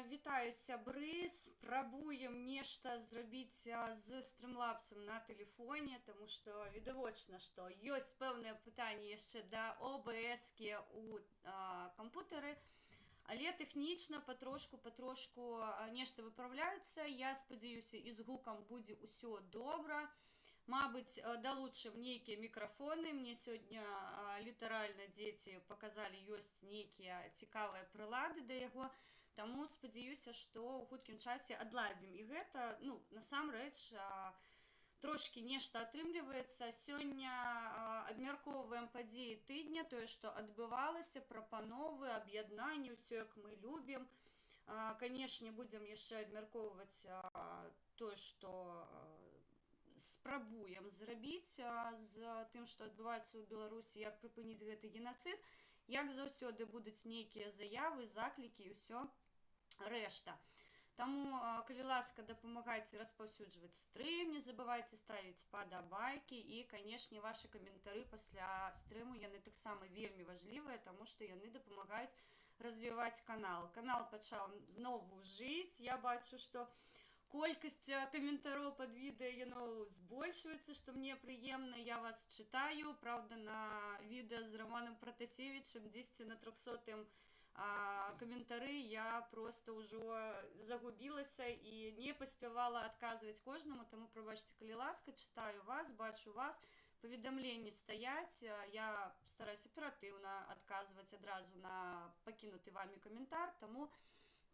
Вітаю сябры, спрабуем нешта зрабіць з стрымлапсам на тэлефоне, таму што відавочна, што ёсць пэўныя пытанні яшчэ да ОБС-кі ў кампутары, але тэхнічна патрошку нешта выпраўляецца. Я спадзяюся, і з гукам будзе ўсё добра. Мабыць, далучым нейкія мікрафоны. Мне сёння літаральна дзеці паказалі, ёсць нейкія цікавыя прылады да яго. Таму спадзяюся, што ў хуткім часе адладзім. І гэта, насамрэч, трошкі нешта атрымліваецца. Сёння абмяркоўваем падзеі тыдня, тое, што адбывалася, прапановы, аб'яднанні, ўсё, як мы любім. Канешне, будзем яшчэ абмяркоўваць тое, што спрабуем зрабіць з тым, што адбываецца ў Беларусі, як прыпыніць гэты генацыд. Як заўсёды будуць нейкія заявы, заклікі і ўсё рэшта. Таму, калі ласка, дапамагайце распаўсюджваць стрым, не забывайце ставіць падабайкі і, канешне, вашы каментары пасля стрыму, яны таксама вельмі важлівыя, таму што яны дапамагаюць развіваць канал. Канал пачаў зноwu жыць, я бачу, што колькасць каментароў пад відэа яно збольшваецца, што мне прыемна, я вас чытаю, праўда, на відэа з Романам Пратасевічам, дзесьці на 300-м каментары я проста ўжо загубілася і не паспявала адказваць кожнаму, таму прабачце, калі ласка, чытаю вас, бачу вас, паведамленні стаяць, я стараюся аператыўна адказваць адразу на пакінуты вамі каментар, таму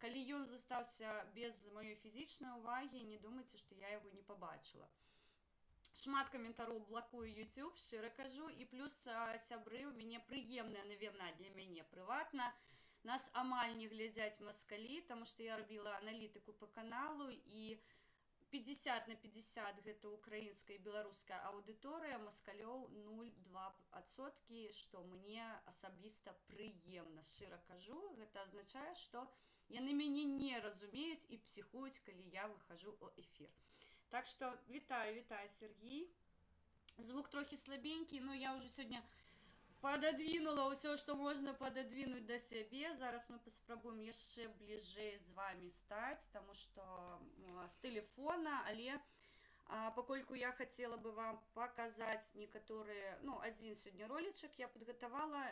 калі ён застаўся без маёй фізічнай увагі, не думайце, што я яго не пабачыла. Шмат каментароў блакую YouTube, шчыра кажу, і плюс, сябры, у мяне прыемная навіна для мяне прыватна. нас амаль не глядзяць маскалі, таму што я рабіла аналітыку по каналу, і 50/50 гэта украінская і беларуская аўдыторыя, маскалёў 0,2%, што мне асабіста прыемна, шчыра кажу. Гэта азначае, што яны мяне не разумеюць і псіхуюць, калі я выхожу ў эфір. Так што вітаю, Сергей. Звук трохі слабенькі, но я ўжо сёння пододвинула ўсё, што можна пододвинуть да сябе. Зараз мы паспрабуем яшчэ бліжэй з вами стаць, таму што з тэлефона, але пакольку я хацела бы вам паказаць некаторыя, адзін сёння ролічак я падгатавала,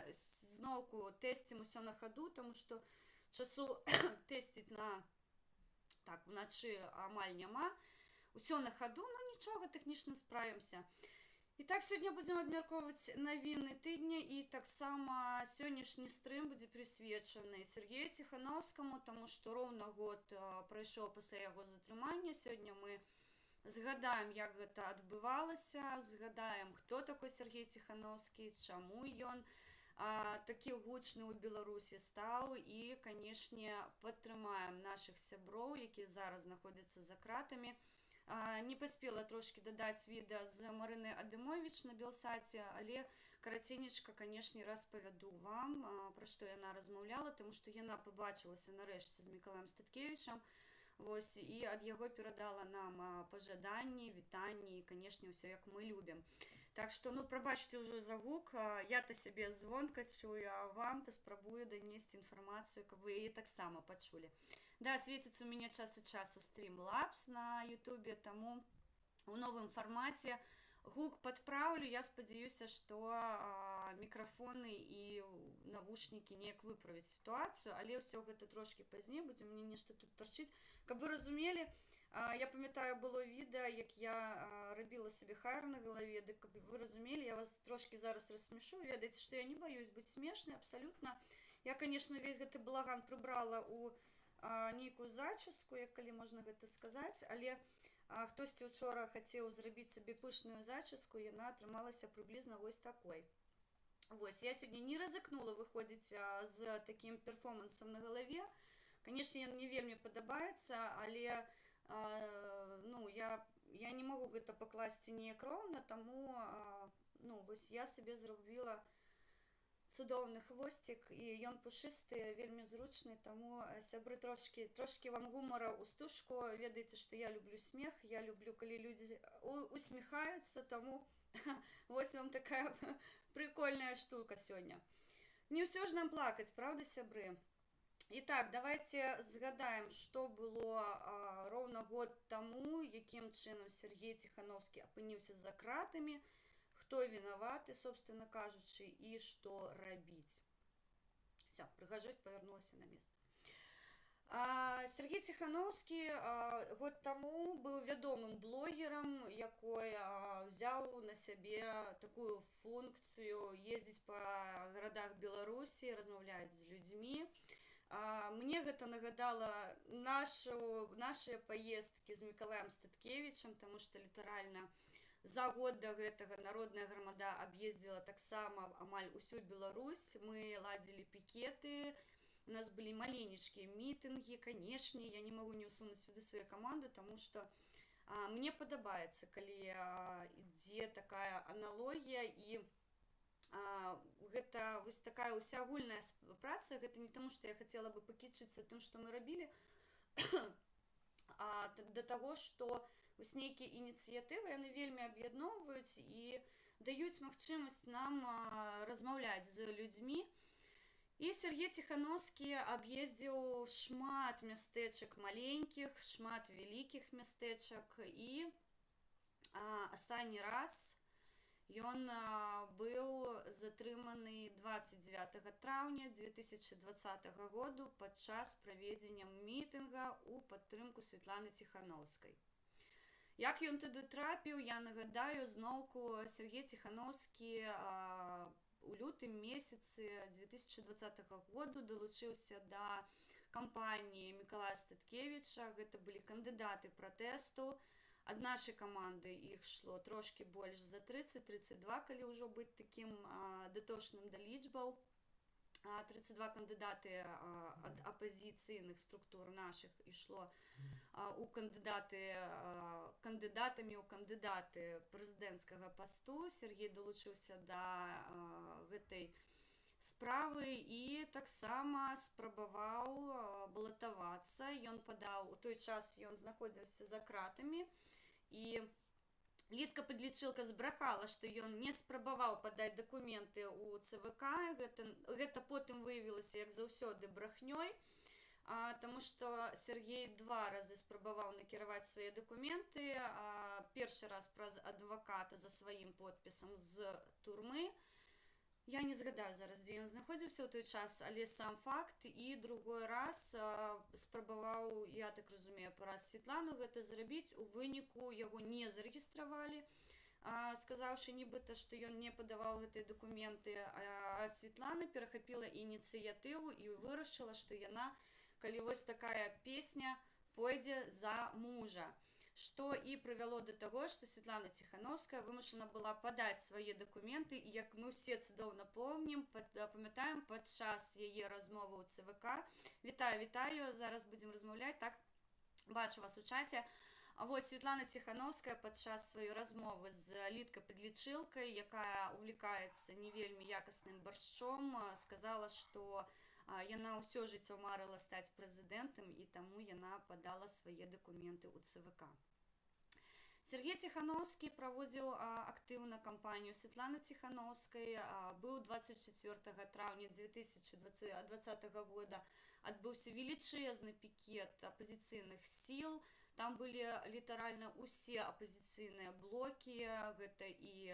зноўку тэсцім усё на хаду, таму што часу тэсціць уначы амаль няма, усё на хаду, нічога, тэхнічна справімся. І так, сёння будзем абмяркоўваць навіны тыдня, і таксама сённяшні стрым будзе прысвечаны Сергею Ціханаўскаму, таму што роўна год прайшоў пасля яго затрымання. Сёння мы згадаем, як гэта адбывалася, згадаем, хто такой Сергей Ціханаўскі, чаму ён такі гучны ў Беларусі стаў, і, канешне, падтрымаем нашых сяброў, якія зараз знаходзяцца за кратамі. Не паспела трошки дадаць відэа з Марыны Адымовіч на Белсаце, але караценечка, канешне, распавяду вам, пра што яна размаўляла, таму што яна пабачылася нарэшце з Мікалаем Статкевічам, і ад яго перадала нам пажаданні, вітанні, і, канешне, ўсё як мы любім. Так што, прабачце ўжо за гук, я-то сябе звонка чую, а вам паспрабую данесці інфармацыю, каб вы яе таксама пачулі. Да, светіцца у мяне час і часу стрімлапс на ютубе, таму у новым фармаце гук падпраўлю. Я спадзяюся, што мікрафоны і навушнікі неяк выправяць сітуацыю, але ўсё гэта трошки пазней будзе, мне нешта тут тарчыць. Каб вы разумелі, я памятаю, было відэа, як я рабіла сабе хайр на галаве, дык каб вы разумелі, я вас трошки зараз рассмешу, ведаеце, што я не баюсь быць смешнай абсалютна. Я, конечно, весь гэты балаган прыбрала у нейкую зачаску, як калі можна гэта сказаць, але хтосьці учора хацеў зрабіць сабе пышную зачаску, яна атрымалася прыблізна вось такой. Я сёння не рызыкнула выходзіць з такім перформансам на галаве. Канешне, ён мне вельмі падабаецца, але я не магу гэта пакласці неяк роўна, таму я сабе зрабіла цудоўны хвосцік, і ён пушысты, вельмі зручны, таму, сябры, трошки вам гумара ў стужку. Ведаеце, што я люблю смех, я люблю, калі людзі усміхаюцца, таму вось вам такая прикольная штука сёння. Не ўсё ж нам плакаць, правда, сябры? І так, давайте згадаем, што было роўна год таму, якім чынам Сергей Ціханаўскі апыніўся за кратамі, хто вінаваты, собственно кажучы, і што рабіць. Все, прыгажосць павярнулася на месца. Сергей Ціханаўскі год таму быў вядомым блогерам, якой взяў на сябе такую функцыю ездзіць па гарадах Беларусі, размаўляць з людзьмі. Мне гэта нагадала нашыя паездкі з Мікалаем Статкевічам, таму што літаральна за год да гэтага народная грамада аб'ездзіла таксама амаль усю Беларусь. Мы ладзілі пікеты, у нас былі маленечкія мітынгі. Канешне, я не магу не ўсунуць сюды сваю каманду, таму што мне падабаецца, калі ідзе такая аналогія, і гэта вось такая ўсеагульная праца. Гэта не таму, што я хацела бы пакічыцца тым, што мы рабілі, а да таго, што вось нейкія ініцыятывы, яны вельмі аб'ядноўваюць і даюць магчымасць нам размаўляць з людзьмі. І Сергей Ціханаўскі аб'ездзіў шмат мястэчак маленькіх, шмат вялікіх мястэчак, і астатні раз ён быў затрыманы 29 траўня 2020 году падчас праведзення мітынга ў падтрымку Святланы Ціханаўскай. Як ён туды трапіў, я нагадаю, зноўку Сергей Ціханаўскі у лютым месяцы 2020 году далучыўся да кампаніі Мікалая Статкевіча. Гэта былі кандыдаты пратэсту. Ад нашай каманды іх шло трошки больш за 30-32, калі ўжо быць такім датошным да лічбаў. 32 кандидаты ад апазіцыйных структур нашых ішло у кандыдатамі ў кандыдаты прэзідэнцкага пасту. Сергей далучыўся да гэтай справы і таксама спрабаваў балатавацца. Ён падаў, у той час ён знаходзіўся за кратамі, і літка-падлічылка збрахала, што ён не спрабаваў падаць дакументы ў ЦВК. Гэта потым выявілася, як заўсёды, брахнёй, таму што Сергей 2 разы спрабаваў накіраваць свае дакументы. Першы раз праз адваката за сваім подпісам з турмы. Я не згадаю зараз, дзе ён знаходзіўся ў той час, але сам факт. І другой раз спрабаваў, я так разумею, праз Святлану гэта зрабіць. У выніку яго не зарэгістравалі, сказаўшы нібыта, што ён не падаваў гэтыя дакументы. А Святлана перахапіла ініцыятыву і вырашыла, што яна, калі вось такая песня, пойдзе за мужа. Што і прывяло да таго, што Светлана Ціхановская вымушана была падаць свае дакументы, і як мы ўсе цудоўна памятаем, падчас яе размовы ў ЦВК. Вітаю, зараз будзем размаўляць, так? Бачу вас у чаце. Вось Светлана Ціхановская падчас сваёй размовы з літка-падлічылкай, якая увлекаецца не вельмі якасным баршчом, сказала, што яна ўсё жыццё марыла стаць прэзідэнтам, і таму яна падала свае дакументы ў ЦВК. Сергей Ціхановскі праводзіў актыўна кампанію Светланы Ціхановскай. Быў 24 траўня 2020 года, адбыўся велічэзны пікет апазіцыйных сіл. Там былі літаральна ўсе апазіцыйныя блокі, гэта і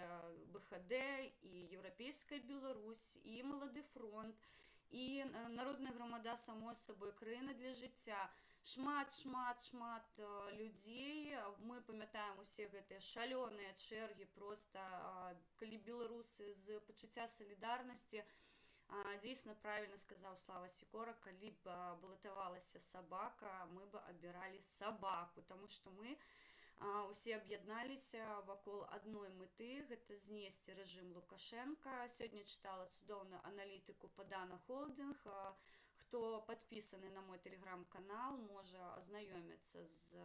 БХД, і Еўрапейская Беларусь, і Малады фронт, і Народная грамада, само сабой, Краіна для жыцця. Шмат людзей. Мы памятаем усе гэтыя шалёныя чэргі, проста, калі беларусы з пачуцця салідарнасці, дзейсна правільна сказаў Слава Сікора, калі б балатавалася сабака, мы бы абіралі сабаку, таму што мы усе аб'ядналіся вакол адной мэты, гэта знесці рэжым Лукашенка. Сёння чытала цудоўную аналітыку Падана Холдинг. Хто падпісаны на мой тэлеграм-канал, можа азнаёміцца з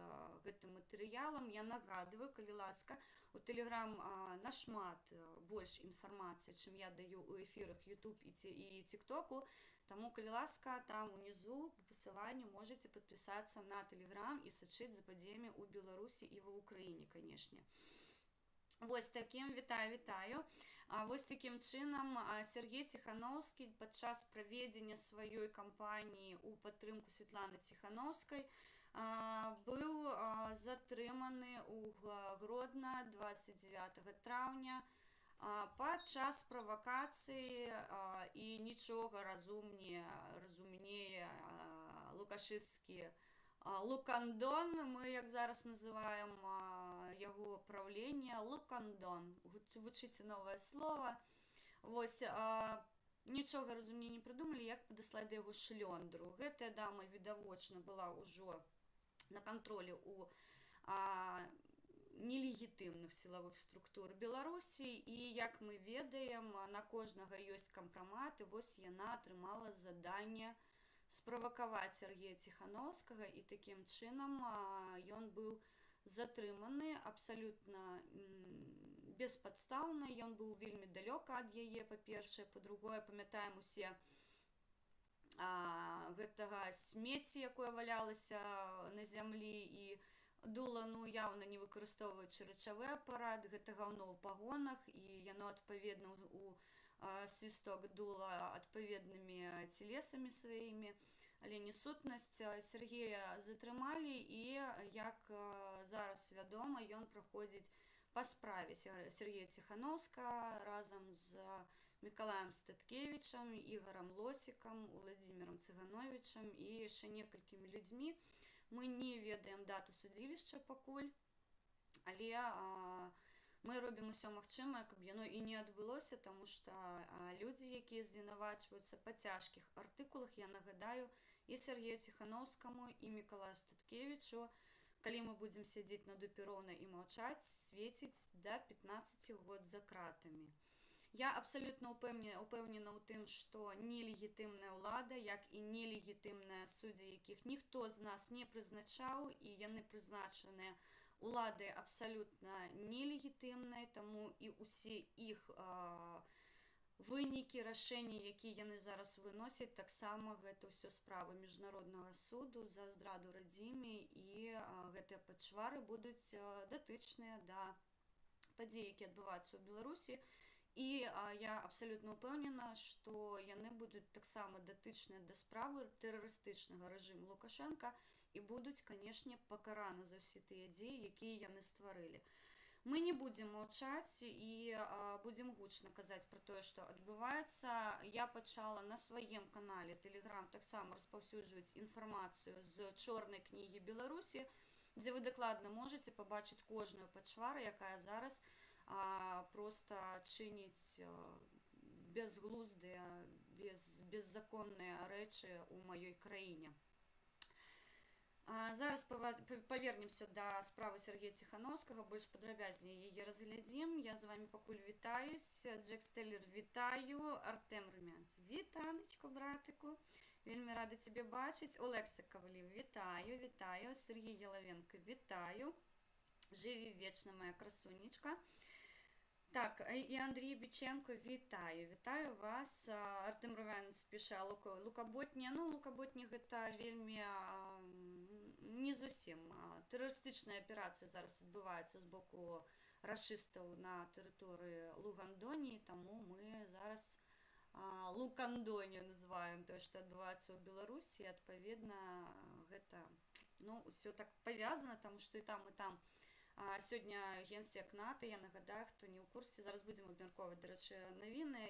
гэтым матэрыялам. Я нагадваю, калі ласка, у тэлеграм нашмат больш інфармацыі, чым я даю ў эфірах YouTube і TikTok. Таму, калі ласка, там унізу па пасыланню можаце падпісацца на тэлеграм і сачыць за падзеямі ў Беларусі і ва Ўкраіне, канешне. Вось такім, вітаю. Вось такім чынам Сергей Ціхановскі падчас праведзення сваёй кампаніі ў падтрымку Светланы Ціхановскай быў затрыманы ў Гродна 29 траўня падчас правакацыі, і нічога разумнее лукашысцкі Лукандон, мы, як зараз называем яго правленне, Лукандон. Вучыце новае слово. Вось, нічога разумней не прыдумалі, як падаслаць да яго шлёндру. Гэтая дама, відавочна, была ўжо на кантролі ў нелегітымных сілавых структур Беларусі, і, як мы ведаем, на кожнага ёсць кампрамат, і вось яна атрымала заданне справакаваць Сергея Ціхановскага, і такім чынам ён быў затрыманы абсалютна беспадстаўна. Ён быў вельмі далёка ад яе, па-першае. Па-другое, памятаем усе гэтага смецці, якое валялася на зямлі, і дула, яўна не выкарыстоўваючы рычавы апарат, гэта гаўно ў пагонах, і яно адпаведна у свісток дула адпаведнымі целесамі сваімі, але не сутнасць. Сергея затрымалі, і, як зараз вядома, ён праходзіць па справе Сергея Ціхановскага разам з Мікалаем Статкевічам, Ігорам Лосікам, Уладзімірам Цыгановічам і яшчэ некалькімі людзьмі. Мы не ведаем дату судзілішча пакуль, але мы робім усё магчымае, каб яно і не адбылося, таму што людзі, якія звінавачваюцца па цяжкіх артыкулах, я нагадаю, і Сергею Ціхановскаму, і Мікалаю Статкевічу, калі мы будзем сядзець на дупе роўна і маўчаць, свеціць да 15 год за кратамі. Я абсолютно упевнена у тим, що нелегітимна влада, як і нелегітимні судді, яких ніхто з нас не призначав, і вони призначені улади абсолютно нелегітимні, тому і усі їх вынікі, рашэнні, якія яны зараз выносяць, таксама гэта ўсё справы міжнароднага суду за здраду радзіме, і гэтыя пачвары будуць датычныя да падзей, які адбываюцца ў Беларусі. І я абсолютно упэўнена, што яны будуць таксама датычныя да справы тэрарыстычнага рэжыму Лукашенка і будуць, канешне, пакараны за ўсе тыя дзеі, якія яны стварылі. Мы не будзем маўчаць і будзем гучна казаць пра тое, што адбываецца. Я пачала на сваім канале Telegram таксама распаўсюджваць інфармацыю з чорнай кнігі Беларусі, дзе вы дакладна можаце пабачыць кожную пачвару, якая зараз просто чыніць безглуздыя, беззаконныя рэчы ў маёй краіне. Зараз павернемся да справы Сергея Ціхановскага, больш падрабязней яе разглядзім. Я з вами пакуль вітаюсь. Джек Стеллер, вітаю. Артем Румянц, вітанечку, братыку. Вельмі рада цябе бачыць. Олекса Кавалів, вітаю. Сергій Ялавенко, вітаю. Жыві вечна, моя красунечка. Так, і Андрій Біченко, вітаю вас. Артем Румянц піша лукаботні. Ну, лукаботні гэта вельмі не зусім. Тэрарыстычная аперацыя зараз адбываецца з боку рашыстаў на тэрыторыі Лугандоніі, таму мы зараз Лукандонію называем тое, што адбываецца ў Беларусі. Адпаведна, гэта, ну, ўсё так павязана, таму што і там сёння генсек НАТО, я нагадаю, хто не ў курсе, зараз будзем абмяркоўваць, дарэчы, навіны.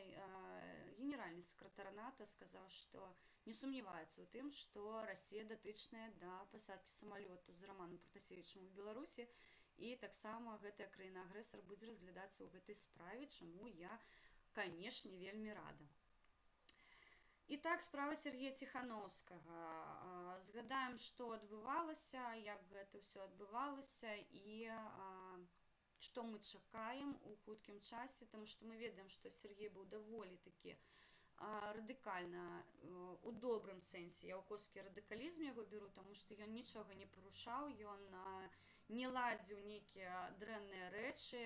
Генеральны сакратар НАТО сказаў, што не сумняваецца ў тым, што Расія датычная да пасадкі самалёту з Романом Пратасевічам у Беларусі, і таксама гэтая краіна-агрэсар будзе разглядацца ў гэтай справе, чаму я, канешне, вельмі рада. І так, справа Сергея Ціхановскага. Згадаем, што адбывалася, як гэта ўсё адбывалася і што мы чакаем у хуткім часе, таму што мы ведаем, што Сергей быў даволі такі радыкальна, у добрым сэнсе, я ў коскі радыкалізм яго беру, таму што ён нічога не парушаў, ён не ладзіў нейкія дрэнныя рэчы,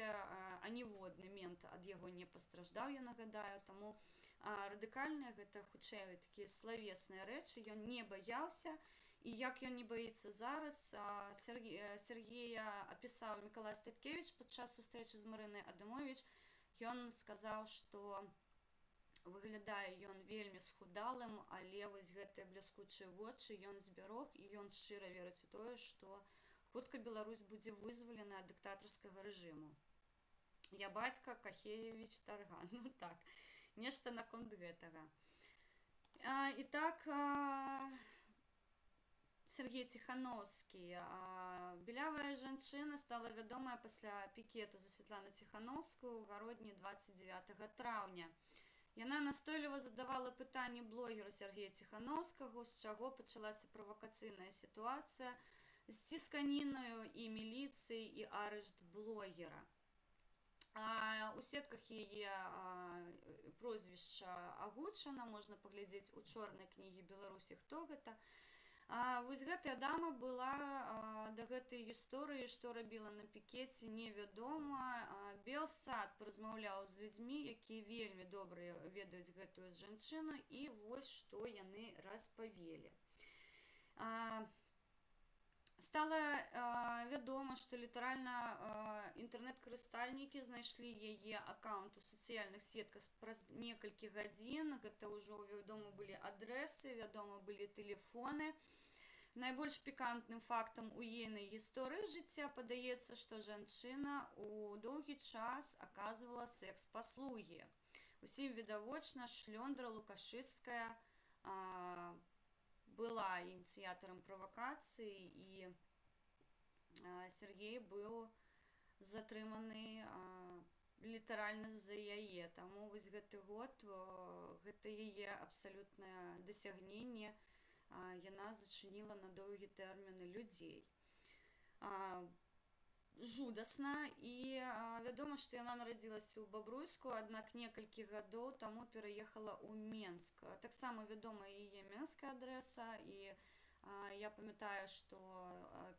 аніводны мент ад яго не пастраждаў, я нагадаю, таму радыкальныя гэта хутчэй такія славесныя рэчы, ён не баяўся, і як ён не баіцца зараз. Сергея апісаў Мікалай Статкевіч падчас сустрэчы з Марынай Адамовіч. Ён сказаў, што выглядае ён вельмі схудалым, але вось гэтыя бліскучыя вочы ён збярог, і ён шчыра верыць у тое, што хутка Беларусь будзе вызвалена ад дыктатарскага рэжыму. Я бацька Кахеевіч Тарган. Ну так, нешта наконт гэтага. І так, Сергей Ціхановскі. Белявая жанчына стала вядомая пасля пікету за Святлану Ціхановскую ў гародні 29 траўня. Яна настойліва задавала пытанні блогеру Сергея Ціхановскага, з чаго пачалася правакацыйная сітуацыя з цісканінаю і міліцыяй і арышт блогера. У сетках яе прозвішча агучана, можна паглядзець у чорнай кнігі Беларусі, хто гэта. Вось гэтая дама была да гэтай гісторыі, што рабіла на пікеце, невядома. Белсад паразмаўляў з людзьмі, якія вельмі добра ведаюць гэтую жанчыну, і вось што яны распавелі. Стала вядома, што літаральна інтэрнэт-карыстальнікі знайшлі яе аккаунт у сацыяльных сетках праз некалькі гадзін. Гэта ўжо вядома былі адрэсы, вядома былі тэлефоны. Найбольш пікантным фактам у ейнай гісторыі жыцця падаецца, што жанчына ў доўгі час аказвала секс-паслугі. Усім відавочна, шлёндра лукашысцкая была ініцыятарам правакацыі, і Сергей быў затрыманы літаральна з-за яе. Таму вось гэты год, гэта яе абсалютнае дасягненне, яна зачыніла на доўгі тэрмін людзей. жудасна, і вядома, што яна нарадзілася ў Бабруйску, аднак некалькі гадоў таму пераехала ў Менск. Таксама вядома яе менская адрэса, і я памятаю, што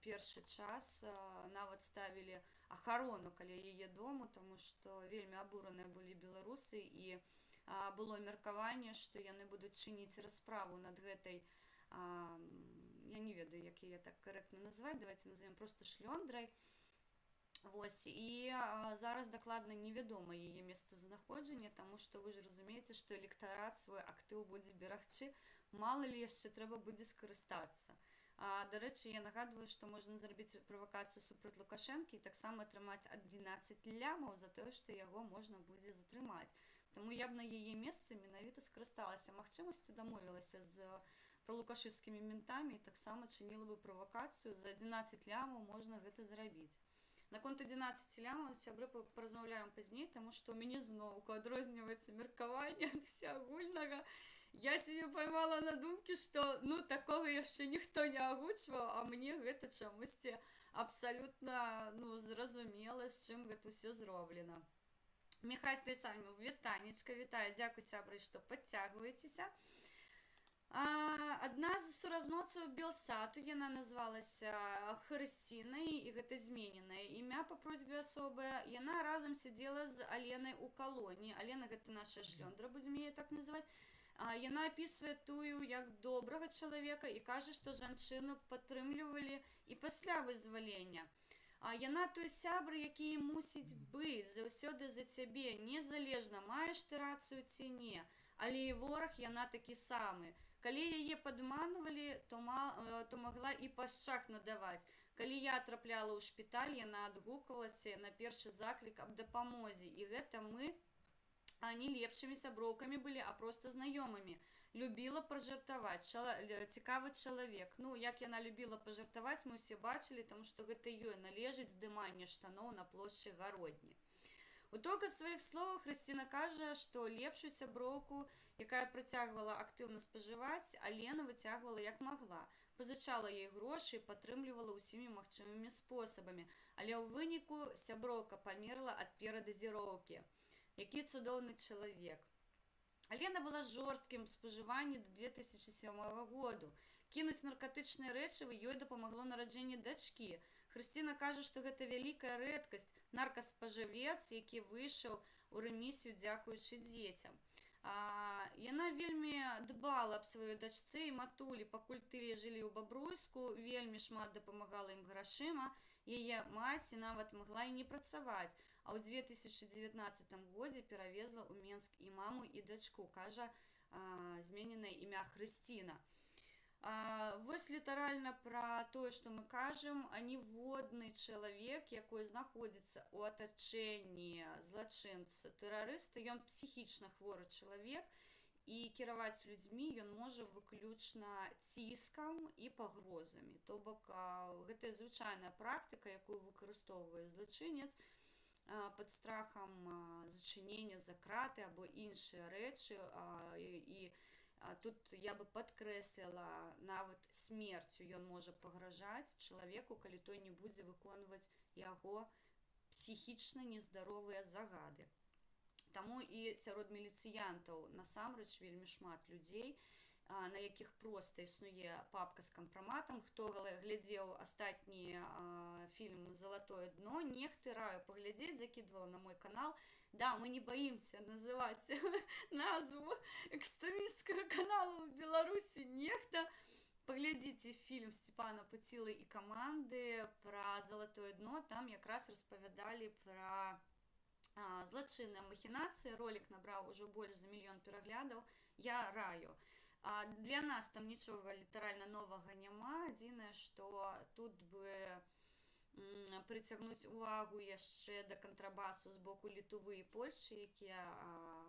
першы час нават ставілі ахарону каля яе дому, таму што вельмі абураныя былі беларусы, і было меркаванне, што яны будуць чыніць расправу над гэтай, я не ведаю, як яе так карэктна назваць, давайте назовем просто шлёндрай. Вось, і зараз дакладна невядома яе месцазнаходжанне, таму што вы ж разумееце, што электарат свой актыў будзе берагчы, мала ли яшчэ трэба будзе скарыстацца. Дарэчы, я нагадваю, што можна зрабіць правакацыю супраць Лукашэнкі і таксама атрымаць 11 лямаў за тое, што яго можна будзе затрымаць. Таму я б на яе месцы менавіта скарысталася магчымасцю, дамовілася з пралукашысцкімі ментамі і таксама чыніла бы правакацыю, за 11 лямаў можна гэта зрабіць. Наконт 11 лямаў, сябры, паразмаўляем пазней, таму што ў мяне зноўку адрозніваецца меркаванне ад всеагульнага. Я себе поймала на думке, што ну такого яшчэ ніхто не агучваў, а мне гэта чамусьці абсалютна зразумела, з чым гэта ўсё зроблена. Міхай Стайсальмов, вітанечка, вітаю, дзякуй, сябры, што падцягваецеся. Адна з суразмоўцаў Белсату, яна назвалася Хрысцінай, і гэта змененае імя па просьбе асобы. Яна разам сядзела з Аленай у калоніі. Алена гэта наша шлёндра, будзем яе так называць. Яна апісвае тую як добрага чалавека і кажа, што жанчыну падтрымлівалі і пасля вызвалення. Яна той сябр, які мусіць быць заўсёды за цябе, незалежна, маеш ты рацыю ці не, але і вораг яна такі самы. Калі яе падманвалі, то магла і па шчах надаваць. Калі я трапляла ў шпіталь, яна адгуквалася на першы заклік аб дапамозе, і гэта мы не лепшымі сяброўкамі былі, а проста знаёмымі. Любіла пажартаваць, цікавы чалавек. Ну, як яна любіла пажартаваць, мы ўсе бачылі, таму што гэта ёй належыць здыманне штаноў на плошчы Гародні. У токах сваіх словаў Хрысціна кажа, што лепшую сяброўку, якая працягвала актыўна спажываць, Алена выцягвала як магла. Пазычала ёй грошы і падтрымлівала ўсімі магчымымі спосабамі. Але ў выніку сяброўка памерла ад перадазіроўкі. Які цудоўны чалавек. Алена была жорсткім спажыванні да 2007 году. Кінуць наркатычныя рэчывы ёй дапамагло нараджэнне дачкі. Хрысціна кажа, што гэта вялікая рэдкасць, наркаспажывец, які выйшаў у рэмісію дзякуючы дзецям. Яна вельмі дбала аб сваёй дачцы і матулі, пакуль тыя жылі ў Бабруйску, вельмі шмат дапамагала ім грашыма. Яе маці нават магла і не працаваць, а ў 2019 годзе перавезла ў Менск і маму, і дачку, кажа змененае імя Хрысціна. Вось літаральна пра тое, што мы кажам, аніводны чалавек, якой знаходзіцца ў атачэнні злачынца тэрарыста, ён псіхічна хворы чалавек, і кіраваць людзьмі ён можа выключна ціскам і пагрозамі. То бок, гэта звычайная практыка, якую выкарыстоўвае злачынец пад страхам зачынення за краты або іншыя рэчы, і тут я бы падкрэсліла, нават смерцю ён можа пагражаць чалавеку, калі той не будзе выконваць яго псіхічна нездаровыя загады. Таму і сярод міліцыянтаў насамрэч вельмі шмат людзей, на якіх проста існуе папка з кампраматам. Хто глядзеў астатні фільм «Залатое дно», нехты раю паглядзець, закидывала на мой канал. Да, мы не боимся называть назву экстремистского канала в Беларуси. Нехта. Поглядите фильм Степана Путилы и команды про «Золотое дно». Там якраз распавядали про злачынныя махінацыі. Ролик набраў ужо больш за 1 мільён пераглядаў. Я раю. Для нас там нічога літаральна новага няма. Адзінае, што тут бы прыцягнуць увагу яшчэ да кантрабасу з боку Літвы і Польшчы, якія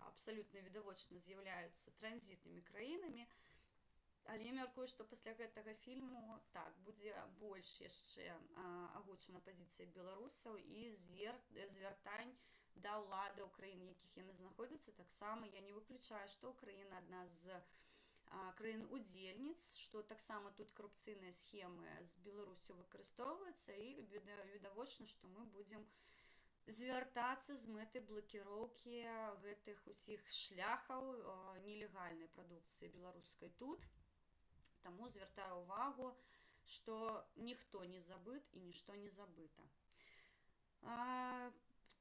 абсалютна відавочна з'яўляюцца транзітнымі краінамі. Але я мяркую, што пасля гэтага фільму так будзе больш яшчэ агучана пазіцыя беларусаў і звяртань да ўлады ў краін, якіх яны знаходзяцца. Таксама я не выключаю, што Украіна адна з краін-удзельніц, што таксама тут карупцыйныя схемы з Беларусю выкарыстоўваюцца, і відавочна, што мы будзем звяртацца з мэтай блакіроўкі гэтых усіх шляхаў нелегальнай прадукцыі беларускай тут. Таму звяртаю ўвагу, што ніхто не забыт і нішто не забыта.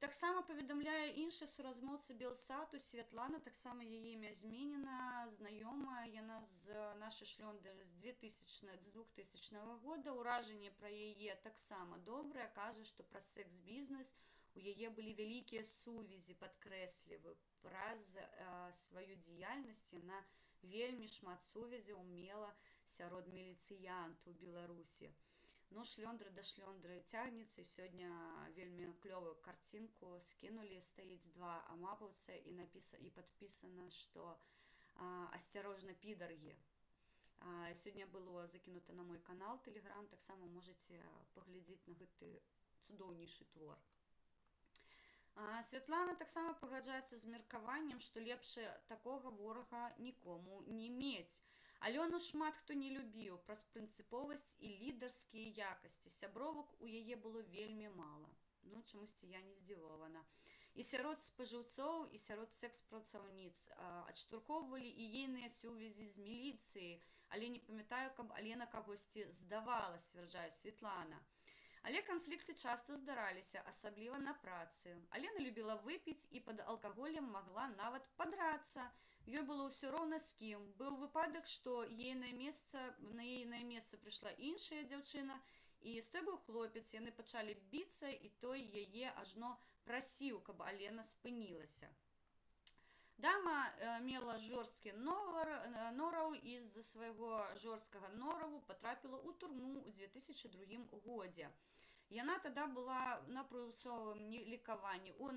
Таксама паведамляе іншая суразмоўца Белсату Святлана, таксама яе імя зменена, знаёмая, яна з нашай шлёндры з 2000 года, ўражанне пра яе таксама добрае, кажа, што праз секс-бізнес у яе былі вялікія сувязі, падкрэсліваю, праз сваю дзеяльнасць яна вельмі шмат сувязяў мела сярод міліцыянтаў Беларусі. Ну, шлёндра да шлёндры цягнецца, і сёння вельмі клёвую карцінку скінулі, стаіць два амапаўца і падпісана, што асцярожна підаргі. Сёння было закінута на мой канал Telegram, таксама можаце паглядзець на гэты цудоўнейшы твор. Святлана таксама пагаджаецца з меркаваннем, што лепш такога ворага нікому не мець. Алёну шмат хто не любіў праз прынцыповасць і лідарскія якасці. Сябровак у яе было вельмі мала. Ну, чамусьці я не здзівована. І сярод спажыўцоў, і сярод секс-працаўніц адштурхоўвалі і ейныя сувязі з міліцыяй, але не памятаю, каб Алена кагосьці здавала, сцвярджае Святлана. Але канфлікты часта здараліся, асабліва на працы. Алена любіла выпіць і пад алкаголем магла нават падрацца. Ёй было ўсё роўна з кім. Быў выпадак, што на ейнае месца прыйшла іншая дзяўчына, і з той быў хлопец. Яны пачалі біцца, і той яе ажно прасіў, каб Алена спынілася. Дама мела жорсткі нораў, і з-за свайго жорсткага нораву патрапіла ў турму ў 2002 годзе. Яна тада была на прымусовым лікаванні ў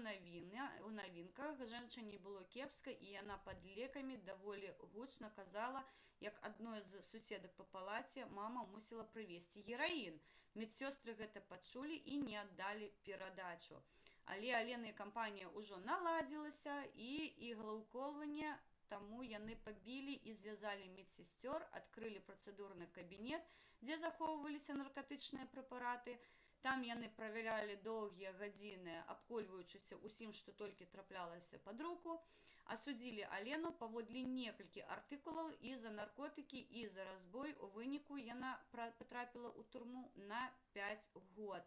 навінках, жанчыне было кепска, і яна пад лекамі даволі гучна казала, як адной з суседак па палаце мама мусіла прывезці гераін. Медсёстры гэта пачулі і не аддалі перадачу. Але Алена і кампанія ўжо наладзілася, і іглаўколванне, таму яны пабілі і звязалі медсестёр, адкрылі працэдурны кабінет, дзе захоўваліся наркатычныя прэпараты. Там яны правялялі доўгія гадзіны, абкольваючыся ўсім, што толькі траплялася пад руку, асудзілі Алену паводле некалькі артыкулаў і за наркотыкі, і за разбой. У выніку яна патрапіла ў турму на 5 год.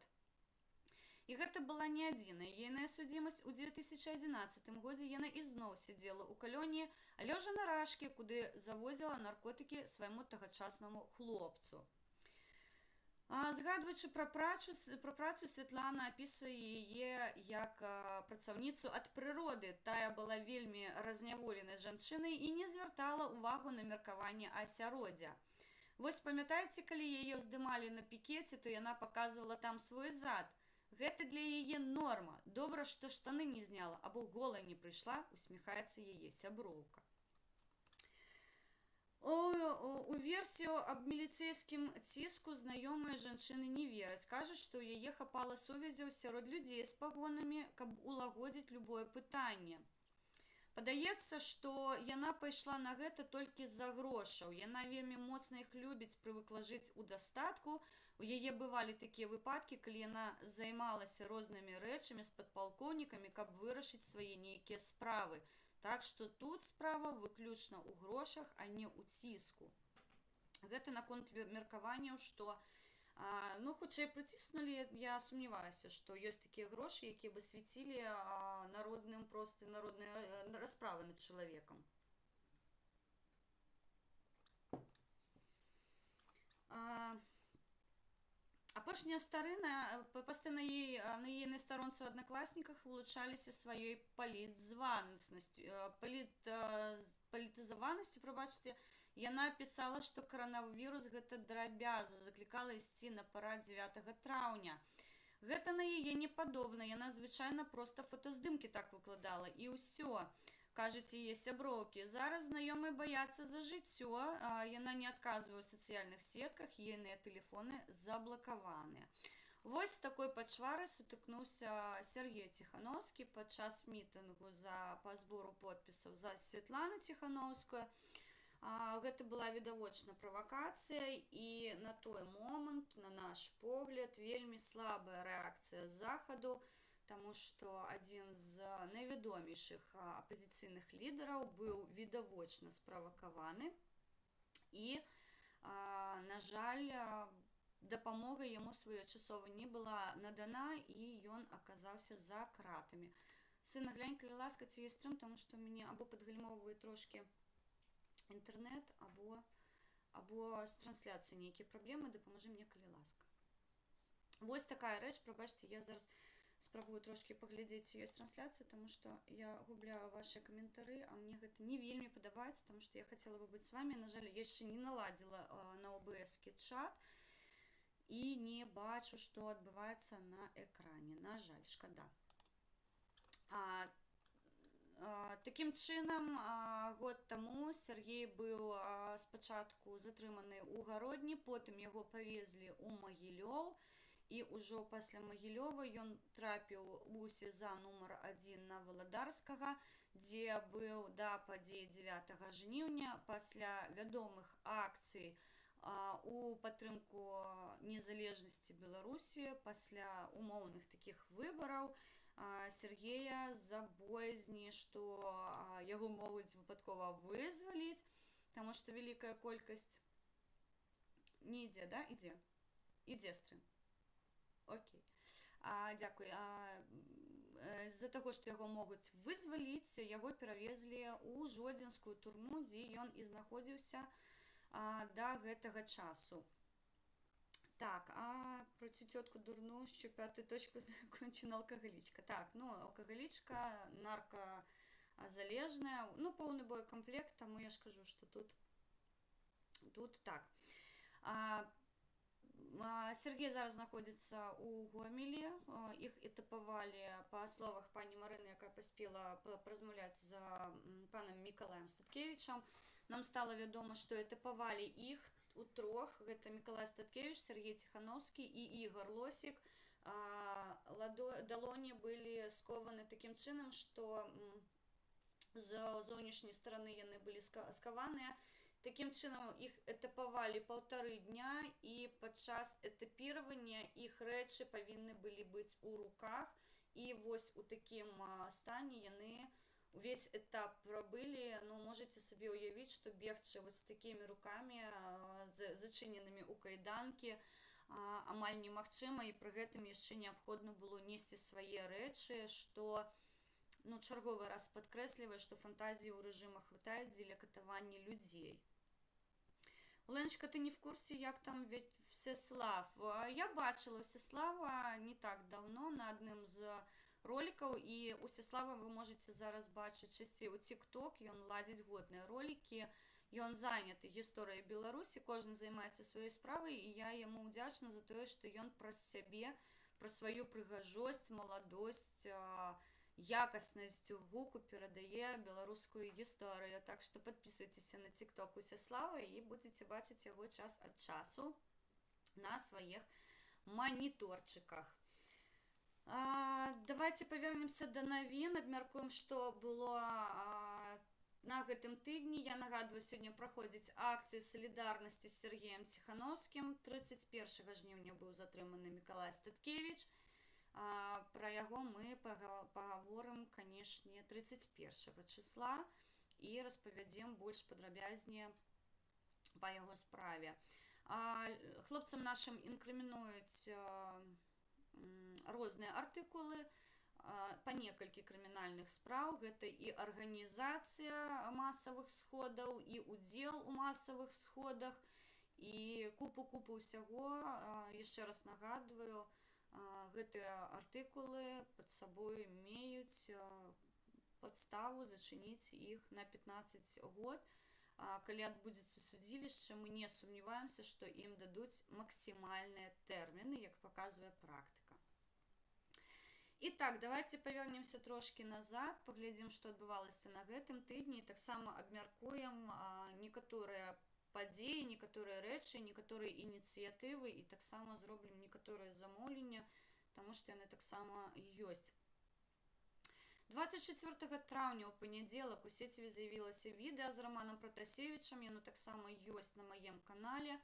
І гэта была не адзіная ейная судзімасць. У 2011 годзе яна ізноў сядзела ў калоніі, але ўжо на Рашкі, куды завозіла наркотыкі свайму тагачаснаму хлопцу. Згадваючы пра працу, Святлана апісвае яе як працаўніцу ад прыроды. Тая была вельмі разняволенай жанчынай і не звяртала ўвагу на меркаванне асяроддзя. Вось памятаеце, калі яе здымалі на пікеце, то яна паказвала там свой зад. Гэта для яе норма. Добра, што штаны не зняла, або голая не прыйшла, усміхаецца яе сяброўка. У версію аб міліцэйскім ціску знаёмыя жанчыны не вераць. Кажуць, што ў яе хапала сувязяў сярод людзей з пагонамі, каб улагодзіць любое пытанне. Падаецца, што яна пайшла на гэта толькі з-за грошаў. Яна вельмі моцна іх любіць, прывыкла жыць у дастатку. У яе бывалі такія выпадкі, калі яна займалася рознымі рэчамі з падпалкоўнікамі, каб вырашыць свае нейкія справы. Так што тут справа выключна ў грошах, а не ў ціску. Гэта наконт меркаванняў, што хутчэй прыціснулі, я сумняваюся, што ёсць такія грошы, якія бы свяцілі народныя расправы над чалавекам. Апошняя старына, пастаянна на ейнай старонцы ў аднакласніках вылучаліся сваёй палітызаванасцю, прабачце. Яна пісала, што каранавірус гэта драбяза, заклікала ісці на парад 9 траўня. Гэта на яе не падобна, яна звычайна проста фотаздымкі так выкладала, і ўсё. Кажуць яе сяброўкі. Зараз знаёмыя баяцца за жыццё, яна не адказвае ў сацыяльных сетках, ейныя тэлефоны заблакаваныя. Вось такой пачварай сутыкнуўся Сергей Ціхановскі падчас мітынгу па збору подпісаў за Святлану Ціхановскую. Гэта была відавочна правакацыя, і на той момант, на наш погляд, вельмі слабая рэакцыя захаду, таму што адзін з найвядомейшых апазіцыйных лідараў быў відавочна справакаваны, і, на жаль, дапамога яму своечасова не была надана, і ён аказаўся за кратамі. Сына, глянь, калі ласка, ці ёсць стрым, таму што мяне або падгальмоўвае трошкі інтэрнет, або з трансляцыяй нейкія праблемы, дапамажы мне, калі ласка. Вось такая рэч, прабачце, я зараз спрабую трошки паглядзець, ці ёсць трансляцыя, таму што я губляю ваши каментары, а мне гэта не вельмі падабаецца, таму што я хацела бы быць з вами. На жаль, я яшчэ не наладзіла на ОБС-кі чат і не бачу, што адбываецца на экране. На жаль, шкада. Такім чынам, год таму Сергей быў спачатку затрыманы ў Гародні, потым яго павезлі ў Магілёў, і ўжо пасля Магілёва ён трапіў у СІЗА нумар 1 на Валадарскага, дзе быў да падзей 9 жніўня пасля вядомых акцый у падтрымку незалежнасці Беларусі, пасля умоўных такіх выбараў. Сергея за боязні, што яго могуць выпадкова вызваліць, таму што вялікая колькасць не ідзе, да? Ідзе стрым. Окей. Дзякуй. З-за таго, што яго могуць вызваліць, яго перавезлі ў Жодзінскую турму, дзе ён і знаходзіўся да гэтага часу. Так, про цю тетку дурну, що 5-ю точку закончена алкоголичка. Так, ну, алкоголичка, наркозалежная, ну, повний боєкомплект, тому я ж кажу, що тут так. Сергей зараз знаходится у Гомелі, іх этапавалі, па словах пані Марыны, яка паспела празмаўляць з панам Мікалаем Статкевічам. Нам стало вядома, што этапавалі іх у трох, гэта Мікалай Статкевіч, Сергей Ціхановскі і Ігор Лосік. Далоні былі скованы такім чынам, што з зовнішняй стороны яны былі скаваныя. Такім чынам іх этапавалі 1,5 дня, і падчас этапіравання іх рэчы павінны былі быць у руках, і вось у такім стане яны увесь этап прабылі. Ну, можете сабе ўявіць, што бегчы вот з такімі рукамі, зачыненымі ў кайданкі, амаль немагчыма, і пры гэтым яшчэ неабходна было несці свае рэчы, што, ну, чарговы раз падкрэслівае, што фантазіі ў рэжыма хватае дзеля катавання людзей. Оленочка, ты не в курсе, як там Всеслав? Я бачила Всеслава не так давно на адным з роликаў, і у Всеслава вы можете зараз бачыць часцей у TikTok, ён ладзіць годныя ролики, ён заняты гісторыяй Беларусі, кожны займаецца сваёй справай, і я яму ўдзячна за тое, што ён праз сябе, пра сваю прыгажосць, маладосць, якаснасць гуку перадае беларускую гісторыю. Так што подписывайтеся на TikTok у Всеслава і будете бачыць яго час ад часу на сваіх маніторчыках. Давайте повернемся до навін, абмяркуем, што было на гэтым тыдні. Я нагадваю, сёння праходзіць акцыі салідарнасці з Сергеем Ціхановскім. 31 жніўня быў затрыманы Мікалай Статкевіч. Пра яго мы пагаворым, канешне, 31 числа і распавядзем больш падрабязней па яго справе. Хлопцам нашым інкрымінуюць розныя артыкулы па некалькі крымінальных спраў. Гэта і арганізацыя масавых сходаў, і удзел у масавых сходах, і купу ўсяго. Яшчэ раз нагадваю, гэтыя артыкулы пад сабой имеюць падставу зачыніць іх на 15 год. Калі адбудзецца судзілішча, мы не сумняваемся, што ім дадуць максімальныя тэрміны, як паказвае практыка. І так, давайте павернемся трошки назад, паглядзім, што адбывалася на гэтым тыдні, і таксама абмяркуем некаторыя падзеі, некаторыя рэчы, некаторыя ініцыятывы, і таксама зробім некаторыя замоўлення, таму што яны таксама ёсць. 24 траўня ў панядзелак у сеціве з'явілася відэа з Романам Пратасевічам, яно таксама ёсць на маім канале.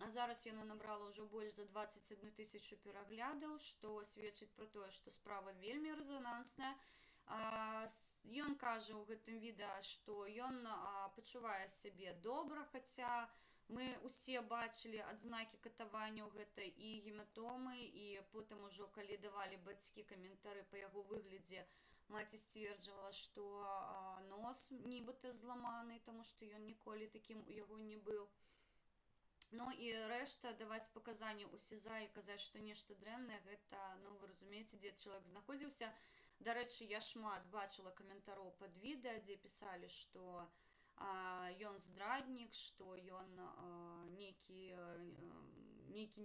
Зараз яно набрала ўжо больш за 21 тысячу пераглядаў, што сведчыць пра тое, што справа вельмі рэзанансная. Ён кажа ў гэтым відэа, што ён пачувае сябе добра, хаця мы ўсе бачылі адзнакі катаванняў, гэта і гематомы, і потым ужо, калі давалі бацькі каментары па яго выглядзе, маці сцверджвала, што нос нібыта зламаны, таму што ён ніколі такім у яго не быў. Ну і рэшта даваць паказанні ў СІЗА і казаць, што нешта дрэннае, гэта, ну вы разумееце, дзе чалавек знаходзіўся. Дарэчы, я шмат бачыла каментароў пад відэа, дзе пісалі, што ён здраднік, што ён нейкі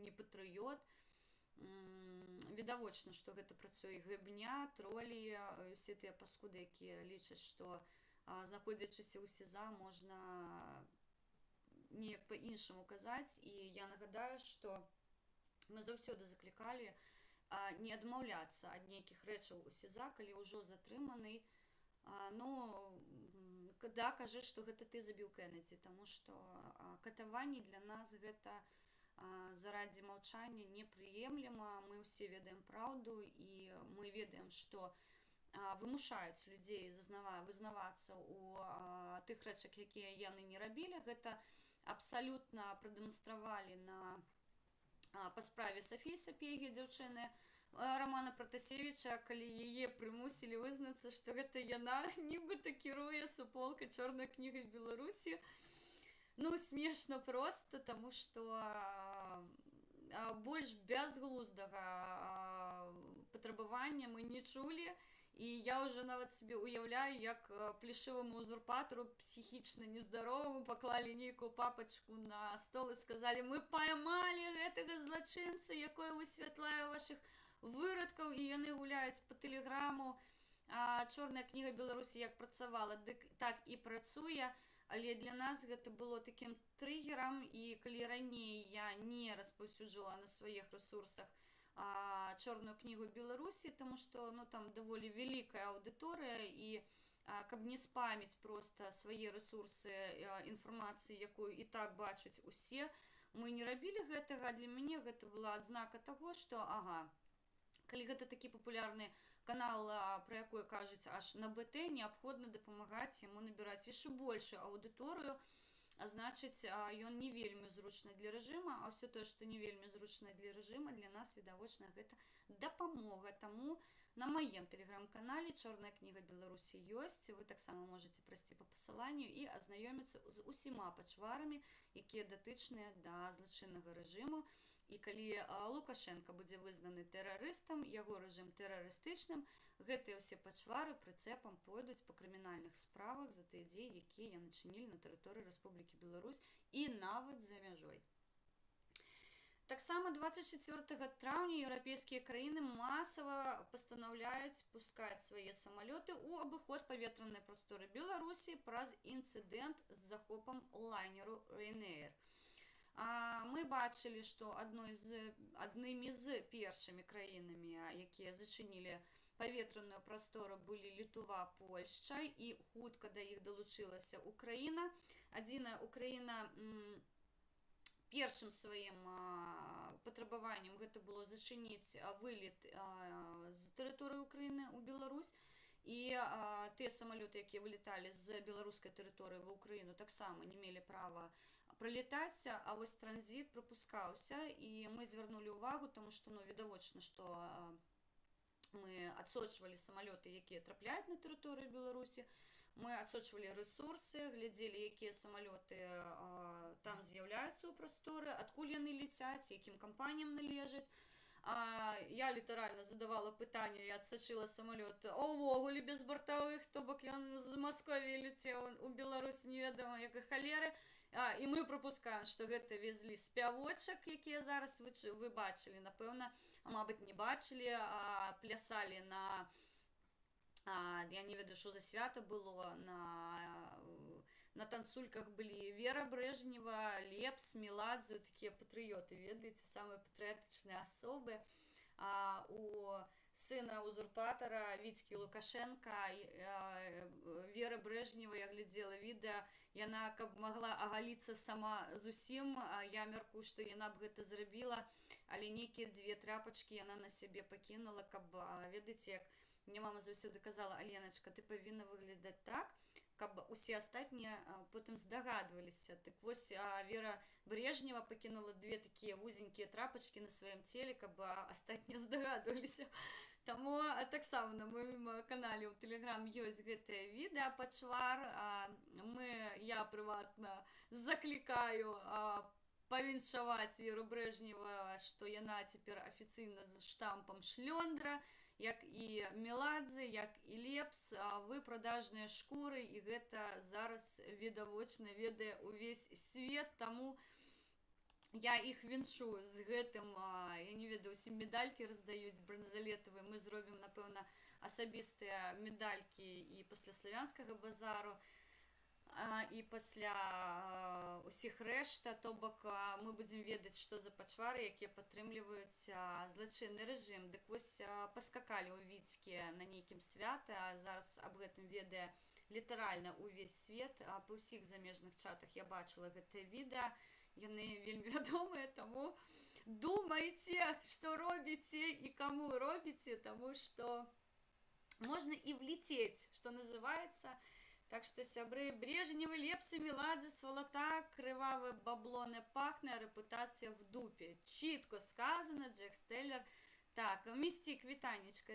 не патрыёт. Відавочна, што гэта працуе гыбня, тролі, усе тыя паскуды, якія лічаць, што знаходзячыся ў СІЗА можна неяк па-іншаму казаць. І я нагадаю, што мы заўсёды заклікалі не адмаўляцца ад нейкіх рэчаў у СІЗА, калі ўжо затрыманы. Да, кажы, што гэта ты забіў Кеннеді, таму што катаванні для нас гэта заради маўчання непрыемлема. Мы ўсе ведаем праўду, і мы ведаем, што вымушаюць людзей вызнавацца ў тых рэчах, якія яны не рабілі. Гэта абсалютна прадэманстравалі па справе Сафіі Сапегі, дзяўчыны Романа Пратасевіча, калі яе прымусілі вызнацца, што гэта яна нібыта кіруе суполкай чорнай кнігай Беларусі. Ну, смешна проста, таму што больш бязглуздага патрабавання мы не чулі. І я ўжо нават себе уяўляю, як плешываму узурпатару псіхічна нездароваму паклалі нейкую папачку на стол і сказалі: мы поймалі гэтага злачынца, якой высвятляе вашых вырадкаў, і яны гуляюць па тэлеграму. Чорная кніга Беларусі як працавала, так і працуе. Але для нас гэта было такім трыгерам, і калі раней я не распаўсюджвала на сваіх ресурсах чорную кнігу Беларусі, таму што там даволі вялікая аўдыторыя, і каб не спаміць проста свае ресурсы інфармацыі, якую і так бачаць усе, мы не рабілі гэтага. Для мяне гэта была адзнака таго, што калі гэта такі папулярны канал, пра якой кажуць аж на БТ, неабходна дапамагаць яму набіраць яшчэ большую аўдыторыю. Значыць, ён не вельмі зручны для рэжыма, а ўсё тое, што не вельмі зручна для рэжыма, для нас, відавочна, гэта дапамога. Таму на маім тэлеграм-канале «Чорная кніга Беларусі» ёсць. Вы таксама можете прайсці па пасыланню і азнаёміцца з усіма пачварамі, якія датычныя да злачыннага рэжыму. І калі Лукашенка будзе вызнаны тэрарыстам, яго рэжым тэрарыстычным, гэтыя ўсе пачвары прыцэпам пойдуць па крымінальных справах за тыя дзеі, якія яны чынілі на тэрыторыі Рэспублікі Беларусь і нават за мяжой. Таксама 24 траўня еўрапейскія краіны масава пастанаўляюць пускаць свае самалёты ў абыход паветранай прасторы Беларусі праз інцыдэнт з захопам лайнеру Ryanair. Мы бачылі, што аднымі з першымі краінамі, якія зачынілі паветраную прастору, былі Літва, Польшча, і хутка да іх далучылася Украіна. Адзіная Украіна першым сваім патрабаваннем гэта было зачыніць вылет з тэрыторыі Украіны ў Беларусь, і тыя самалёты, якія вылеталі з беларускай тэрыторыі ва Украіну, таксама не мелі права прылетаць, а вось транзіт прапускаўся. І мы звярнулі ўвагу, таму што відавочна, што мы адсочвалі самалёты, якія трапляюць на тэрыторыю Беларусі, мы адсочвалі рэсурсы, глядзелі, якія самалёты там з'яўляюцца ў прасторы, адкуль яны ляцяць, якім кампаніям належаць. Я літаральна задавала пытанне, я адсачыла самалёт увогуле без бартавых, то бок ён з Маскові ляцеў у Беларусь невядома якой халеры. І мы прапускаем, што гэта везлі спявочак, якія зараз вы бачылі, напэўна, мабыць, не бачылі, плясалі на, я не ведаю, што за свята было, на танцульках былі Вера Брежнева, Лепс, Меладзе, такія патрыёты, ведаеце, самыя патрыятычныя асобы. У сына узурпатора Витьки Лукашенко, Вера Брежнева, я глядела відэа, яна каб могла агаліцца сама зусім, я мяркую, што яна б гэта зрабіла, але нейкія дзве тряпачкі яна на сябе пакінула, каб, ведаеце, як мне мама заўсёды казала: Аленачка, ты павінна выглядаць так, каб усе астатнія потым здагадваліся. Так вось, Вера Брежнева пакінула две такія вузенькія трапачкі на сваім целе, каб астатнія здагадваліся. Таму таксама на маім канале ў Тэлеграм ёсць гэтае відэа пачвар. Я прыватна заклікаю павіншаваць Веру Брежнева, што яна цяпер афіцыйна з штампам шлёндра, як і Меладзе, як і Лепс, вы прадажныя шкуры, і гэта зараз відавочна ведае ўвесь свет, таму я іх віншую з гэтым. Я не ведаю, усім медалькі раздаюць бронзалетавыя, мы зробім, напэўна, асабістыя медалькі і пасля славянскага базару, і пасля усіх рэшта, то бок мы будзем ведаць, што за пачвары, якія падтрымліваюць злачынны рэжым. Дык вось, паскакалі ў Віцькі на нейкім свята, зараз аб гэтым ведае літаральна ўвесь свет, па ўсіх замежных чатах я бачыла гэтае відэа, яны вельмі вядомыя, таму думайце, што робіце і каму робіце, таму што можна і влетець, што называецца. Так что, сябры, Брежневы, Лепсы, Меладзе, сволота, кривавое бабло не пахне, репутация в дупе. Чітко сказано, Джек Стеллер. Так, Містік Вітанечка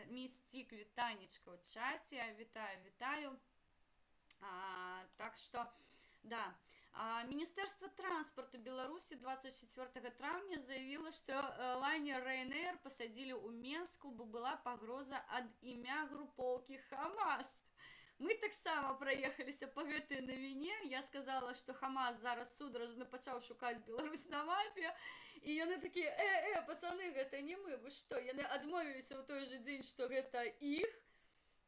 в чаті, вітаю. Так что, да. Министерство транспорта Беларуси 24 травня заявило, что лайнер Ryanair посадили у Менску, бо была погроза от імя групповки Хамас. Мы таксама праехаліся па гэтай навіне. Я сказала, што Хамас зараз судорожна пачаў шукаць Беларусь на мапе, і яны такія: пацаны, гэта не мы, вы што? Яны адмовіліся ў той жа дзень, што гэта іх.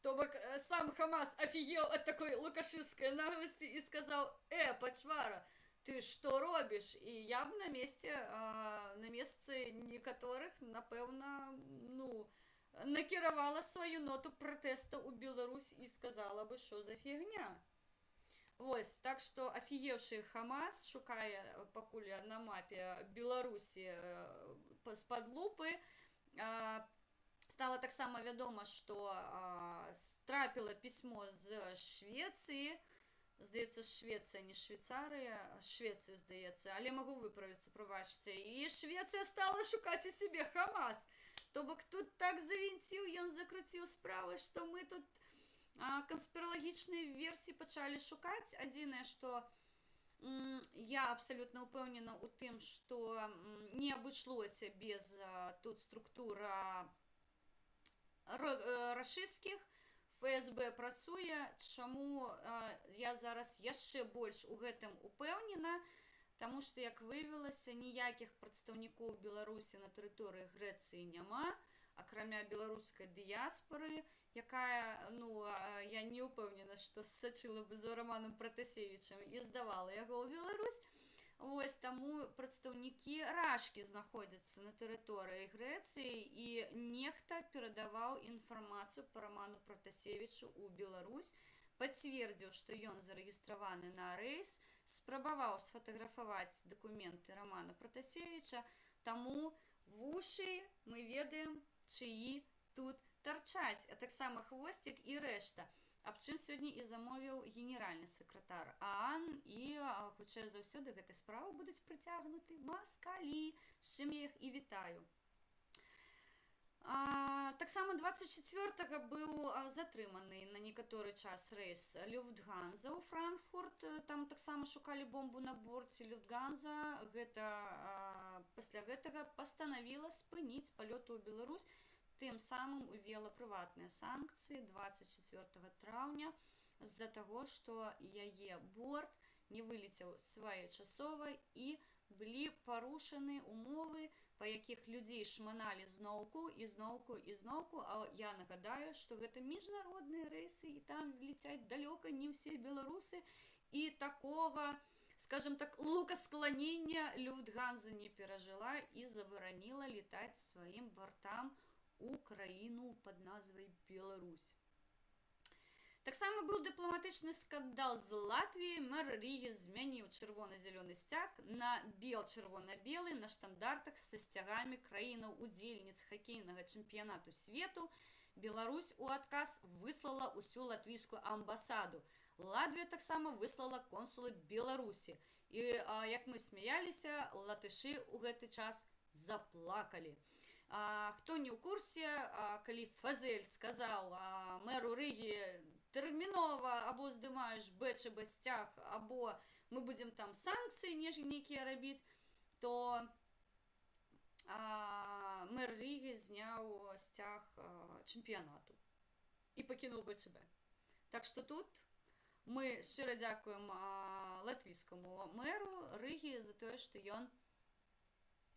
То бок сам Хамас офігел ад такой лукашысцкай нагласці і сказаў: пачвара, ты што робіш? І я б на месцы некаторых, напэўна, накіравала сваю ноту пратэста ў Беларусь і сказала бы, што за фігня. Вось, так што афігеўшы Хамас шукае пакуль на мапе Беларусі з-пад лупы. Стала таксама вядома, што трапіла пісьмо з Швецыі. Здаецца, Швецыя, не Швейцарыя, Швецыя, здаецца, але магу выправіцца, прабачце. І Швецыя стала шукаць у сябе Хамас. То бок тут так завінціў, ён закруціў справы, што мы тут канспіралагічныя версіі пачалі шукаць. Адзінае, што я абсалютна ўпэўнена ў тым, што не абышлося без тут структур рашысцкіх. ФСБ працуе, чаму я зараз яшчэ больш у гэтым упэўнена, таму што, як выявілася, ніякіх прадстаўнікоў Беларусі на тэрыторыі Грэцыі няма, акрамя беларускай дыяспары, якая, я не ўпэўнена, што сачыла бы за Романом Пратасевічам і здавала яго ў Беларусь. Вось, таму прадстаўнікі Рашкі знаходзяцца на тэрыторыі Грэцыі, і нехта перадаваў інфармацыю па Роману Пратасевічу ў Беларусь, пацвердзіў, што ён зарэгістраваны на рэйс, спрабаваў сфотаграфаваць дакументы Романа Пратасевіча, таму вушы мы ведаем, чыі тут тарчаць, а таксама хвосцік і рэшта. Аб чым сёння і замовіў генеральны сакратар ААН, і хутчэй за ўсё да гэтай справы будуць прыцягнуты маскалі, з чым я іх і вітаю. Таксама 24-го быў затрыманы на некаторы час рэйс Люфтганза ў Франкфурт, там таксама шукалі бомбу на борце. Люфтганза пасля гэтага пастанавіла спыніць палёты ў Беларусь, тым самым увела прыватныя санкцыі 24 траўня з-за таго, што яе борт не вылецеў своечасова і былі парушаны умовы, па якіх людзей шманалі зноўку і зноўку і зноўку. А я нагадаю, што гэта міжнародныя рэйсы, і там лецяць далёка не ўсе беларусы, і такога, скажем так, лукаскланення Люфтганза не перажыла і забараніла летаць сваім бортам у краіну пад назвай Беларусь. Таксама быў дыпламатычны скандал з Латвіяй. Мэр Рыгі змяніў чырвона-зялёны сцяг на чырвона-белы на штандартах са сцягамі краінаў-удзельніц хакейнага чэмпіянату свету. Беларусь у адказ выслала ўсю латвійскую амбасаду. Латвія таксама выслала консула Беларусі. І, як мы смяяліся, латышы ў гэты час заплакалі. Хто не ў курсе, калі Фазель сказаў мэру Рыгі, тэрмінова або здымаеш БЧБ сцяг, або мы будзем там санкцыі нейкія рабіць, то мэр Рыгі зняў сцяг чэмпіянату і пакінуў БЧБ. Так што тут мы шчыра дзякуем латвійскаму мэру Рыгі за тое, што ён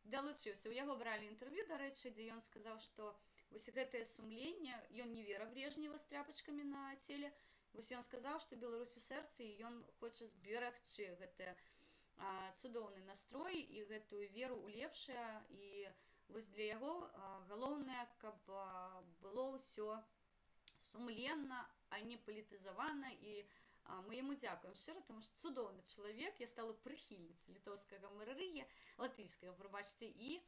далучыўся. У яго бралі інтэрв'ю, дарэчы, дзе ён сказаў, што вось гэтае сумленне, ён не вера Брежнева з тряпачкамі на целе. Вось ён сказаў, што Беларусь у сэрцы, і ён хоча зберагчы гэты цудоўны настрой і гэтую веру ў лепшае. І вось для яго галоўнае, каб было ўсё сумленна, а не палітызавана. І мы яму дзякуем шчыра, таму што цудоўны чалавек. Я стала прыхільніцай літоўскага мэра Рыгі, латвійскага, прабачце, і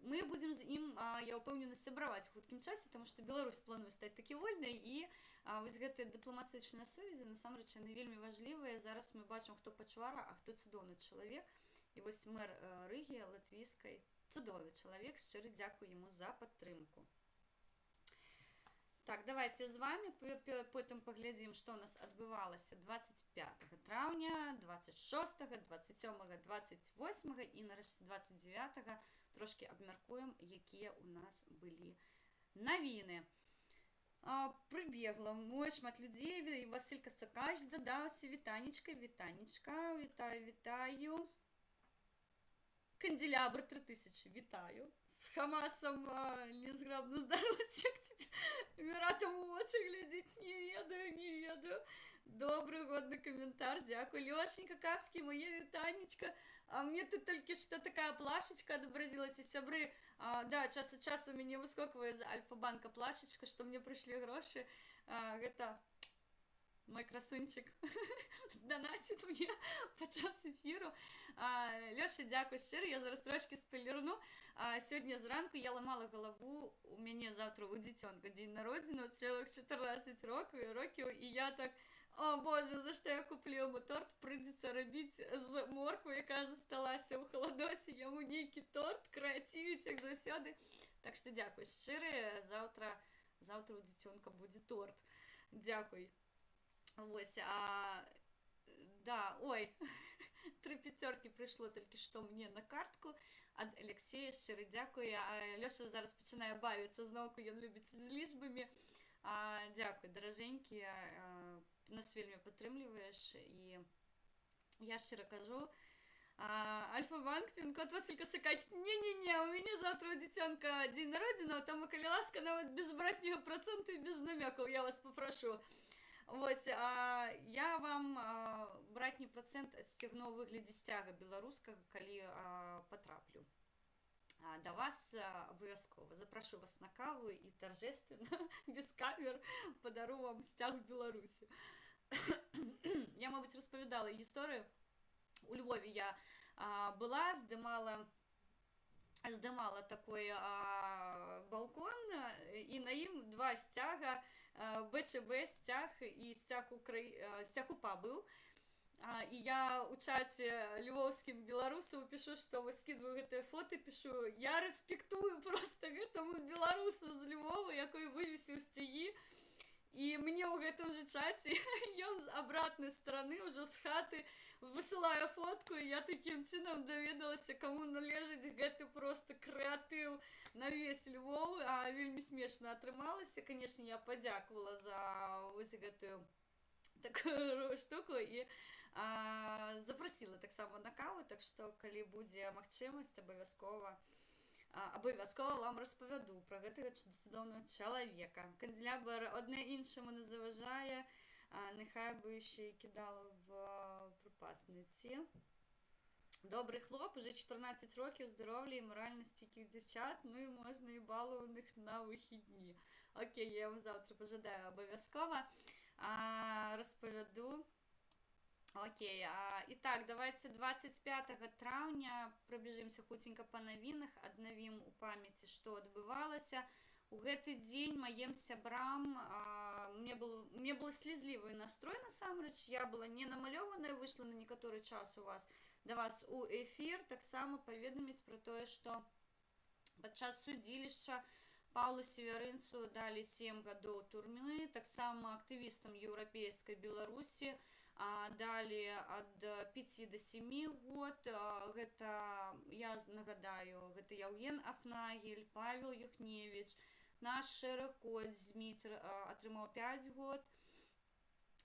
мы будзем з ім, я ўпэўнена, сябраваць у хуткім часе, таму што Беларусь плануе стаць такі вольнай, і вось гэтыя дыпламатычныя сувязі, насамрэч, яны вельмі важлівыя. Зараз мы бачым, хто пачвара, а хто цудоўны чалавек. І вось мэр Рыгі латвійскай, цудоўны чалавек, шчыры дзякуй яму за падтрымку. Так, давайте з вами потім паглядзім, што у нас адбывалася 25 траўня, 26, 27, 28 і нарэшце 29 трошки абмяркуем, якія у нас былі навіны. Прыбегла мой шмат людзей, і Василька Сакач дадаўся. Вітанечка, вітанечка, вітаю. Канделябр 3000, вітаю. З Хамасом незграбно здарылася, як тебе Эміратам у очі глядзіць, не ведаю. Добрый, годны каментар, дзякуй. Лёшенька Капскі, моє вітанечка. А мне тут толькі што такая плашечка адабразілася, сябры. Да, час ад часу у мяне выскоквае з Альфа-банка плашечка, што мне прыйшлі грошы. Гэта мой красунчик донаціць мне падчас эфіру. Лёша, дзякуй шчыра, я зараз трошки спойлерну. Сёння зранку я ламала галаву, у мяне заўтра у дзіцёнка дзень народзінаў, цэлых 14 рокаў, і я так: о боже, за што я куплю яму торт, прыйдзецца рабіць з морквы, якая засталася ў халадосе, яму нейкі торт, крэатывіць, як заўсёды. Так што дзякуй шчыры, заўтра у дзіцёнка будзе торт. Дзякуй. Вось, да, ой, 3 5 прыйшло толькі што мне на картку ад Алексея, шчыры дзякуй. Лёша зараз пачынае бавіцца зноўку, ён любіць з лічбамі. Дзякуй, даражэнькі, ты нас вельмі падтрымліваеш, і я шчыра кажу, Альфа-банк, пін-код Василька Сакач, не-не-не, у мяне заўтра у дзіцёнка дзень народзінаў, таму, калі ласка, нават без братняга працэнту і без намёкаў, я вас папрашу. Вось, я вам братні працэнт адсцягну ў выглядзе сцяга беларускага, калі патраплю да вас абавязкова. Запрашу вас на каву і торжественно, без камер, падару вам сцяг Беларусі. Я, мабыць, распавядала гісторыю. У Львове я была, здымала такой балкон, і на ім 2 сцяга, БЧБ сцяг і сцяг УПА быў. І я у чаце львоўскім беларусаў пішу, што скидываю гэтыя фоты, пішу: я рэспектую просто гэтаму беларусу з Львова, якой вывесіў сцягі. І мне ў гэтым жа чаце ён з абратнай стороны, ўжо з хаты, высылае фотку, і я такім чынам даведалася, каму належыць гэты просто крэатыў на весь Львов. Вельмі смешна атрымалася. Канешне, я падзякувала за вось гэтую такую штуку і запрасіла таксама на каву, так што калі будзе магчымасць, абавязкова вам распавяду пра гэтага цудоўнага чалавека. Канделябр одне іншаму не заважае, нехай бы ще й кидало в пропасниці. Добрий хлоп, уже 14 років, здоров'я і морально стійких дівчат, ну і можна і балованих на вихідні. Окей, я вам завтра пожадаю обов'язково. Розповіду. Окей, і так, давайте 25 травня пробіжимося хутенько по новинах, аднавім у памяці, што адбывалася. У гэты дзень маім сябрам мне был слезлівы настрой насамрэч, я была не намалёваная, выйшла на некаторы час у вас да вас у эфір, таксама паведаміць пра тое, што падчас судзілішча Паўлу Северынцу далі 7 гадоў турмы, таксама актывістам еўрапейскай Беларусі далі ад 5 до 7 год. Гэта, я нагадаю, гэта Яўген Афнагель, Павел Юхневіч, наш шэраг кот Зміцер атрымаў 5 год.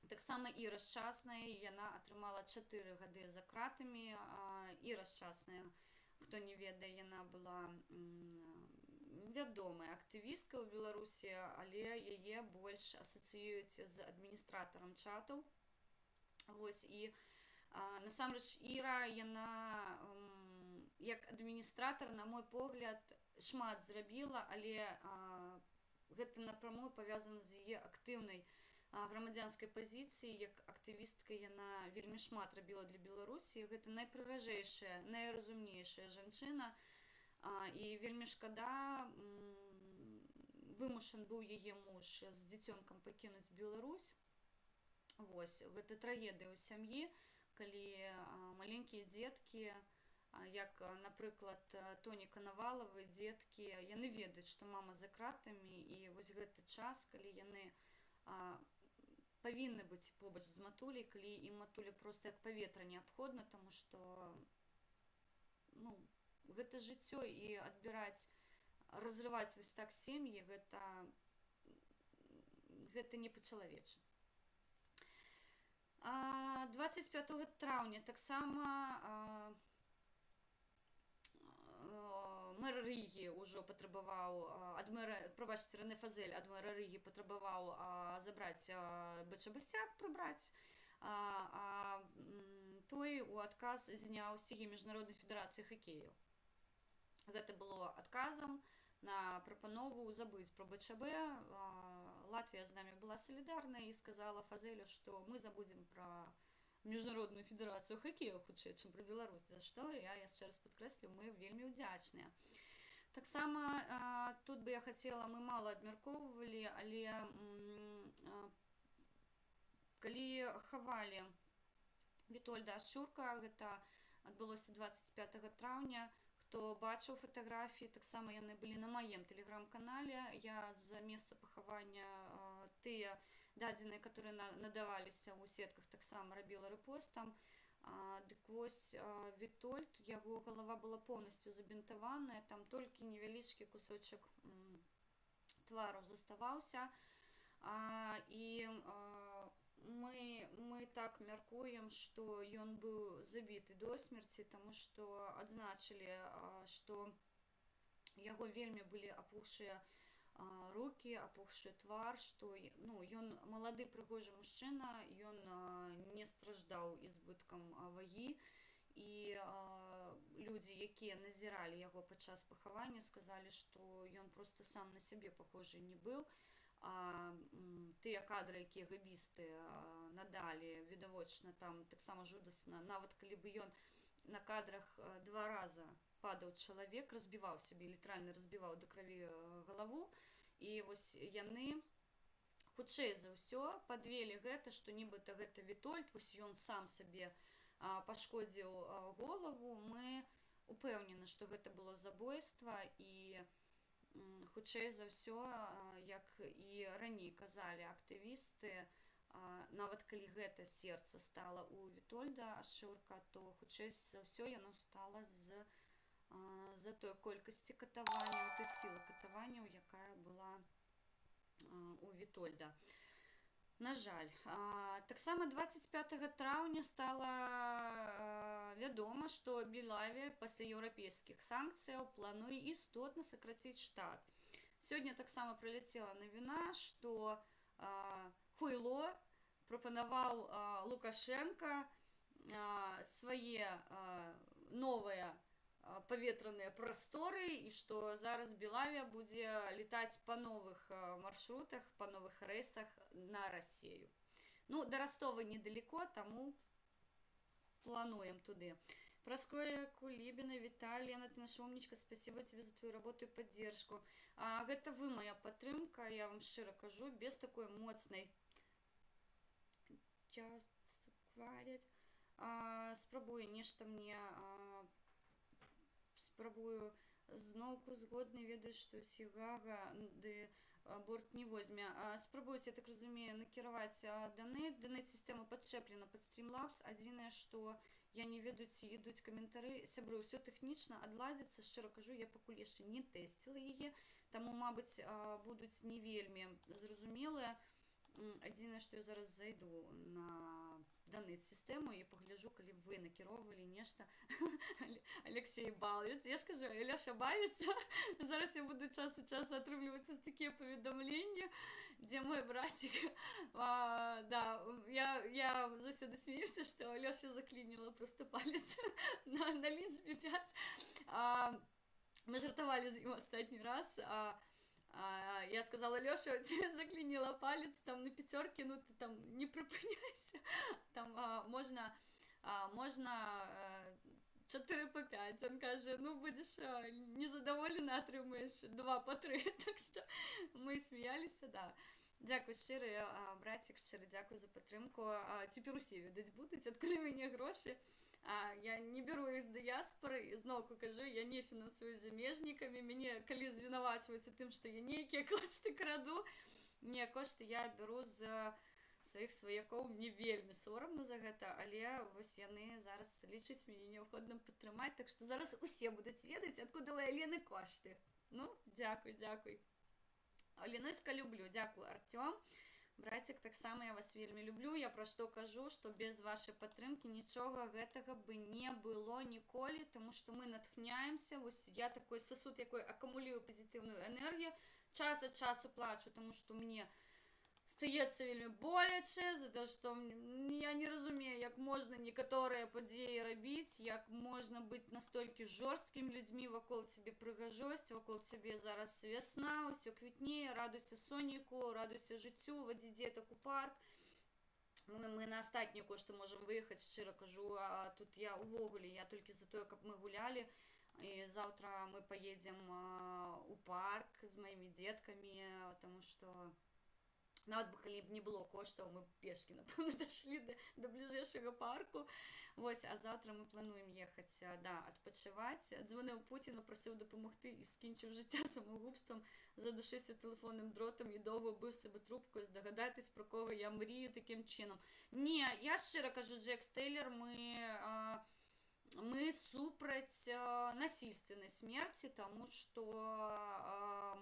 Таксама Іра Шчасная, яна атрымала 4 гады за кратамі. Іра Шчасная, хто не ведае, яна была вядомая актывістка ў Беларусі, але яе больш асацыююць з адміністратарам чатаў. Вось, і насамрэч Іра, яна як адміністратар, на мой погляд, шмат зрабіла, але гэта напрамую павязана з яе актыўнай грамадзянскай пазіцыі. Як актывістка яна вельмі шмат рабіла для Беларусі. Гэта найпрыгажэйшая, найразумнейшая жанчына, і вельмі шкада, вымушан быў яе муж з дзіцёнкам пакінуць Беларусь. Вось, гэта трагедыя ў сям'і, калі маленькія дзеткі, як, напрыклад, Тоні Канавалавай, дзеткі, яны ведаюць, што мама за кратамі, і вось гэты час, калі яны павінны быць побач з матуляй, калі ім матуля проста як паветра неабходна, таму што гэта жыццё, і адбіраць, разрываць вось так сем'і, гэта не па-чалавечы. 25 траўня таксама мэр Рыгі ўжо патрабаваў, прабачце, Рэне Фазель ад мэра Рыгі патрабаваў забраць БЧБ-сцяг, прыбраць, той у адказ зняў сцігі міжнароднай федэрацыі хакею. Гэта было адказам на прапанову забыць про БЧБ. Латвія з намі была салідарная і сказала Фазелю, што мы забудзем пра міжнародную федэрацыю хакею хутчэй, чым пра Беларусь, за што я яшчэ раз падкрэслю, мы вельмі ўдзячныя. Таксама тут бы я хацела, мы мала абмяркоўвалі, але калі хавалі Вітольда Ашчурка, гэта адбылося 25 траўня, хто бачыў фатаграфіі, таксама яны былі на маім тэлеграм-канале. Я з месца пахавання тыя дадзеныя, которые надаваліся ў сетках, таксама рабіла рэпостам. Дык вось, Вітольд, яго галава была поўнасцю забінтаваная, там толькі невялічкі кусочак твару заставаўся. І мы так мяркуем, што ён быў забіты до смерці, таму што адзначылі, што яго вельмі былі апухшыя рукі, апухшы твар, што ён малады прыгожы мужчына, ён не страждаў избыткам вагі, і людзі, якія назіралі яго падчас пахавання, сказалі, што ён проста сам на сябе пахожы не быў. Тыя кадры, якія гэбісты надалі, відавочна, там таксама жудасна, нават калі бы ён на кадрах 2 раза падаў чалавек, разбіваў сябе, літаральна разбіваў да крыві галаву, і вось яны хутчэй за ўсё падвелі гэта, што нібыта гэта Вітольд, вось ён сам сабе пашкодзіў голову. Мы упэўнены, што гэта было забойства, і хутчэй за ўсё, як і раней казалі актывісты, нават калі гэта сердце стала у Вітольда Ашчурка, то хутчэй за ўсё яно стала з-за той колькасці катаванняў, той сілы катаванняў, якая была у Вітольда. На жаль. Таксама 25 траўня стала вядома, што Белавія пасля еўрапейскіх санкцыяў плануе істотна сакраціць штат. Сёння таксама прыляцела навіна, што Хуйло прапанаваў Лукашенка свае новыя паветраныя прасторы і што зараз Белавия будзе летаць па новых маршрутах, па новых рэйсах на Россию. Ну, до Ростова недалеко, таму плануем туды. Праскоя Кулибина, Виталий, Лена, ты наша умничка, спасибо тебе за твою работу и поддержку. Гэта вы моя падтрымка, я вам шчыра кажу, без такой моцнай just quiet. Спрабую нешта мне спрабую зноўку згодны, ведаю, што Сігага ды борт не возьме. Спрабуйце, я так разумею, накіраваць данэйт. Данэйт-сістэма падчэплена пад Streamlabs. Адзінае, што я не ведаю, ці ідуць каментары. Сябры, ўсё тэхнічна адладзіцца, шчыра кажу, я пакуль яшчэ не тэсціла яе, таму, мабыць, будуць не вельмі зразумелыя. Адзінае, што я зараз зайду на данэйт-сістэму і пагляджу, калі вы накіроўвалі нешта. Алексей балуецца. Я ж кажу, Лёша бавіцца. Зараз я буду час ад часу атрымліваць такія паведамленні, дзе мой братик. Да, я заўсёды смеюся, што Лёша заклініла просто палец на лічбе 5. Мы жартавалі з ім астатні раз. Я сказала: Лёша, тебе заклинила палец там на 5, ну ты там не припиняйся. Там можно 4 по 5. Он каже, ну будешь незадоволена, атрымаешь 2 по 3. Так что мы смеялись, да. Дякую шчыры, братик, шчыры дзякую за падтрымку. Цяпер усе ведаць будуць, адкуль мяне грошы. Я не беру их з дыяспоры, зноўку кажу, я не фінансую замежнікамі. Мяне калі звінавачваюцца тым, што я нейкія кошты краду, не, кошты я беру з сваіх сваякоў, мне вельмі сорамна за гэта, але вось яны зараз лічаць мяне неабходным падтрымаць, так што зараз усе будуць ведаць, адкуда ў Алены кошты. Ну, дзякуй, дзякуй. Ленойска люблю, дзякуй, Артём. Братик, таксама я вас вельмі люблю. Я пра што кажу, што без вашай падтрымкі нічога гэтага бы не было ніколі, таму што мы натхняемся. Вось я такой сасуд, якой акумулюю пазітыўную энергію. Час ад часу плачу, таму што мне стаецца вельмі боляче, за то, што я не разумею, як можна некаторыя падзеі рабіць, як можна быць настолькі жорсткімі людзьмі, вакол цябе прыгажосць, вакол цябе зараз вясна, ўсё квітнее, радуйся сонейку, радуйся жыццю, вадзі дзетак у парк. Мы на астатнія кошты можам выехаць, шчыра кажу, а тут я увогуле, я толькі за тое, каб мы гулялі, і заўтра мы паедзем у парк з маімі дзеткамі, таму што нават бы калі б не было коштаў, мы пешкі, напэўна, дашлі да бліжэйшага парку. Вось, а заўтра мы плануем ехаць, да, адпачываць. Дзвоніў Пуціну, прасіў дапамагты і скінчыў жыцця самагубствам, задушыўся тэлефонным дротам і доўга быў сабе трубкою, здагадайтесь, пра кого я мрію такім чынам. Не, я шчыра кажу, Джек Стейлер, мы супраць насильственной смерти, тому что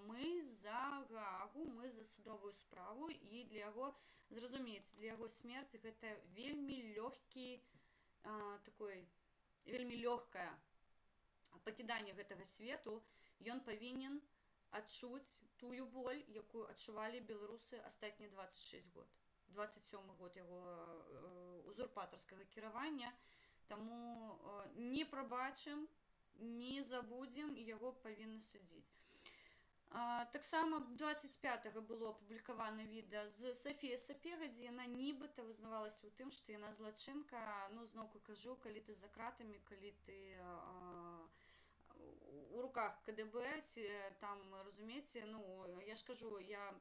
мы за Гаагу, мы за судовую справу, і для яго, зразумееце, для яго смерти гэта вельмі лёгкі такой, вельмі лёгкае пакіданне гэтага свету. Ён павінен адчуць тую боль, якую адчувалі беларусы астатнія 26 год. 27 год яго узурпатарскага кіравання. Таму не прабачым, не забудзем, і яго павінны судзіць. Таксама 25-го было апублікавана відэа з Сафіяй Сапега, дзе яна нібыта вызнавалася ў тым, што яна злачынка. Ну, зноўку кажу, калі ты за кратамі, калі ты у руках КДБ, там, разумееце, ну, я ж кажу, я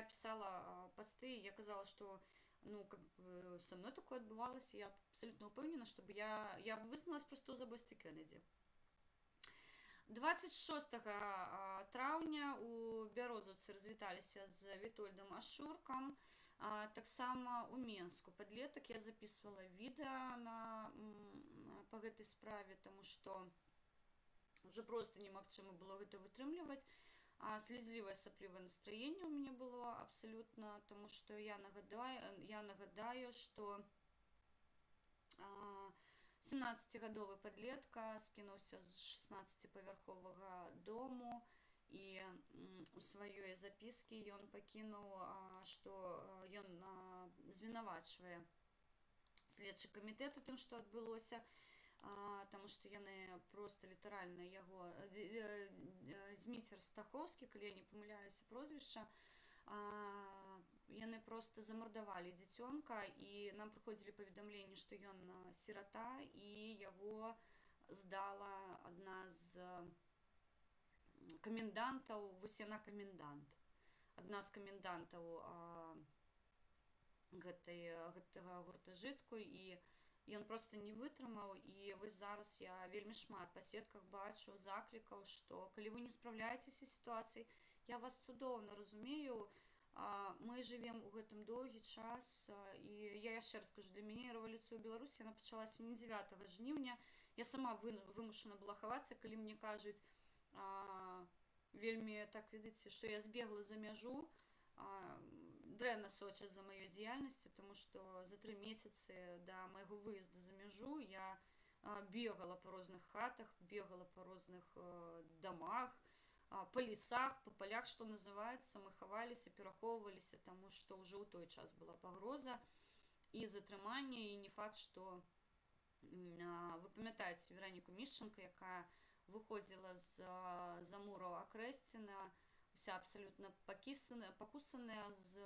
пісала посты, я казала, што ну, как бы со мной такое отбывалось, я абсолютно упевнена, чтобы я бы высунулась просто у забойстве Кеннеді. 26 траўня у Бярозаўцы развіталіся з Вітольдам Ашуркам, таксама у Менску. Падлетак я записывала відэа по гэтай справе, тому што уже просто немагчыма было гэта вытрымліваць. Слезливое сопливое настроение у меня было абсолютно, потому что я нагадаю, что 17-гадовы подлетка скінуўся з 16-павярховага дому, і у сваёй запіскі ён пакінуў, што ён звінавачвае следчы камітэт у тым, што адбылося. таму што яны проста літаральна яго Зміцер Стахоўскі, калі я не памыляюся прозвішча, яны проста замардавалі дзіцёнка, і нам прыходзілі паведамленні, што ён сірата, і яго здала адна з камендантаў, вось яна камендант, адна з камендантаў гэтага гуртажытку, і ён проста не вытрымаў. І вось зараз я вельмі шмат па сетках бачу заклікаў, што калі вы не спраўляецеся з сітуацыяй, я вас цудоўна разумею, мы жывем у гэтым доўгі час, і я яшчэ раз скажу, для мяне рэвалюцыя ў Беларусі, яна пачалася не 9 жніўня, я сама вымушана была хавацца, калі мне кажуць, вельмі так, ведаеце, што я збегла за мяжу, дрэнна сочаць за маёй дзеяльнасцю, тому што за 3 месяцы да майго выезду за мяжу я бегала па розных хатах, бегала па розных дамах, па лесах, па палях, што называецца, мы хаваліся, перахоўваліся, таму што ўжо ў той час была пагроза і затрымання, і не факт, што вы памятаеце Вераніку Мішченко, якая выходзіла з-за мураў Акрэсціна, уся абсалютна пакусаная, з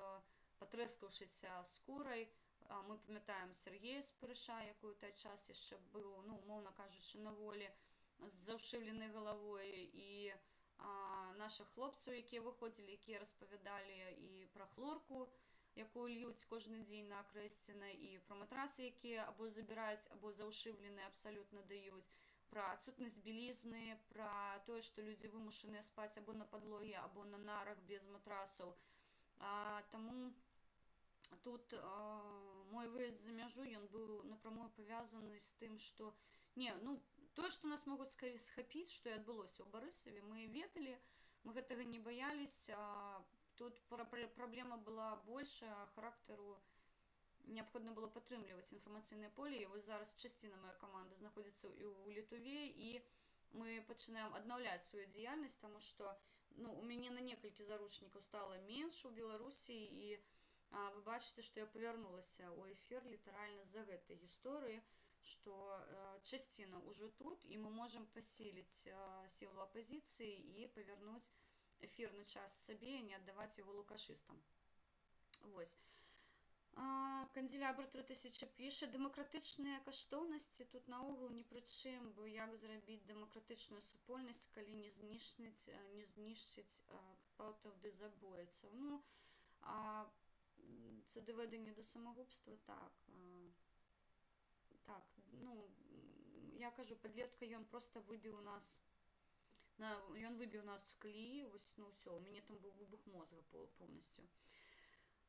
патрэскаўшыся скурай. Мы памятаем Сергея Спарыша, які ў той час яшчэ быў, умоўна кажучы, на волі, з заўшыўленай галавой, і наших хлопцаў, якія выходзілі, якія распавядалі і пра хлорку, якую льюць кожны дзень на Акрэсціна, і пра матрасы, якія або забіраюць, або заўшыўленыя абсалютна даюць, пра адсутнасць білізны, пра тое, што людзі вымушаныя спаць або на падлогі, або на нарах без матрасаў. Таму тут мой выезд за мяжу, ён быў напрамую павязаны з тым, што тое, што нас могуць схапіць, што і адбылося ў Барысаве, мы ведалі, мы гэтага не баяліся. Тут праблема была большая характару, неабходна было падтрымліваць інфармацыйнае поле, і вось зараз часціна моя каманда знаходзіцца і ў Літве, і мы пачынаем аднаўляць сваю дзеяльнасць, таму што у мяне на некалькі заручнікаў стала менш у Беларусі, і вы бачыце, што я павярнулася ў эфір літаральна з-за гэтай гісторыі, што часціна ўжо тут, і мы можам пасіліць сілу апазіцыі і павярнуць эфірны час сабе і не аддаваць яго лукашыстам. Вось. Кандзелябр 3000 піша, дэмакратычныя каштоўнасці тут наогул ні пры чым, бо як зрабіць дэмакратычную супольнасць, калі не знішчыць кпаўтаў ды забойцаў. Це доведення до самогубства, так. Я кажу, падлетка, ён просто выбіў нас, ён выбіў нас з клеі, вось, ўсё, у мяне там быў выбух мозга поўнасцю.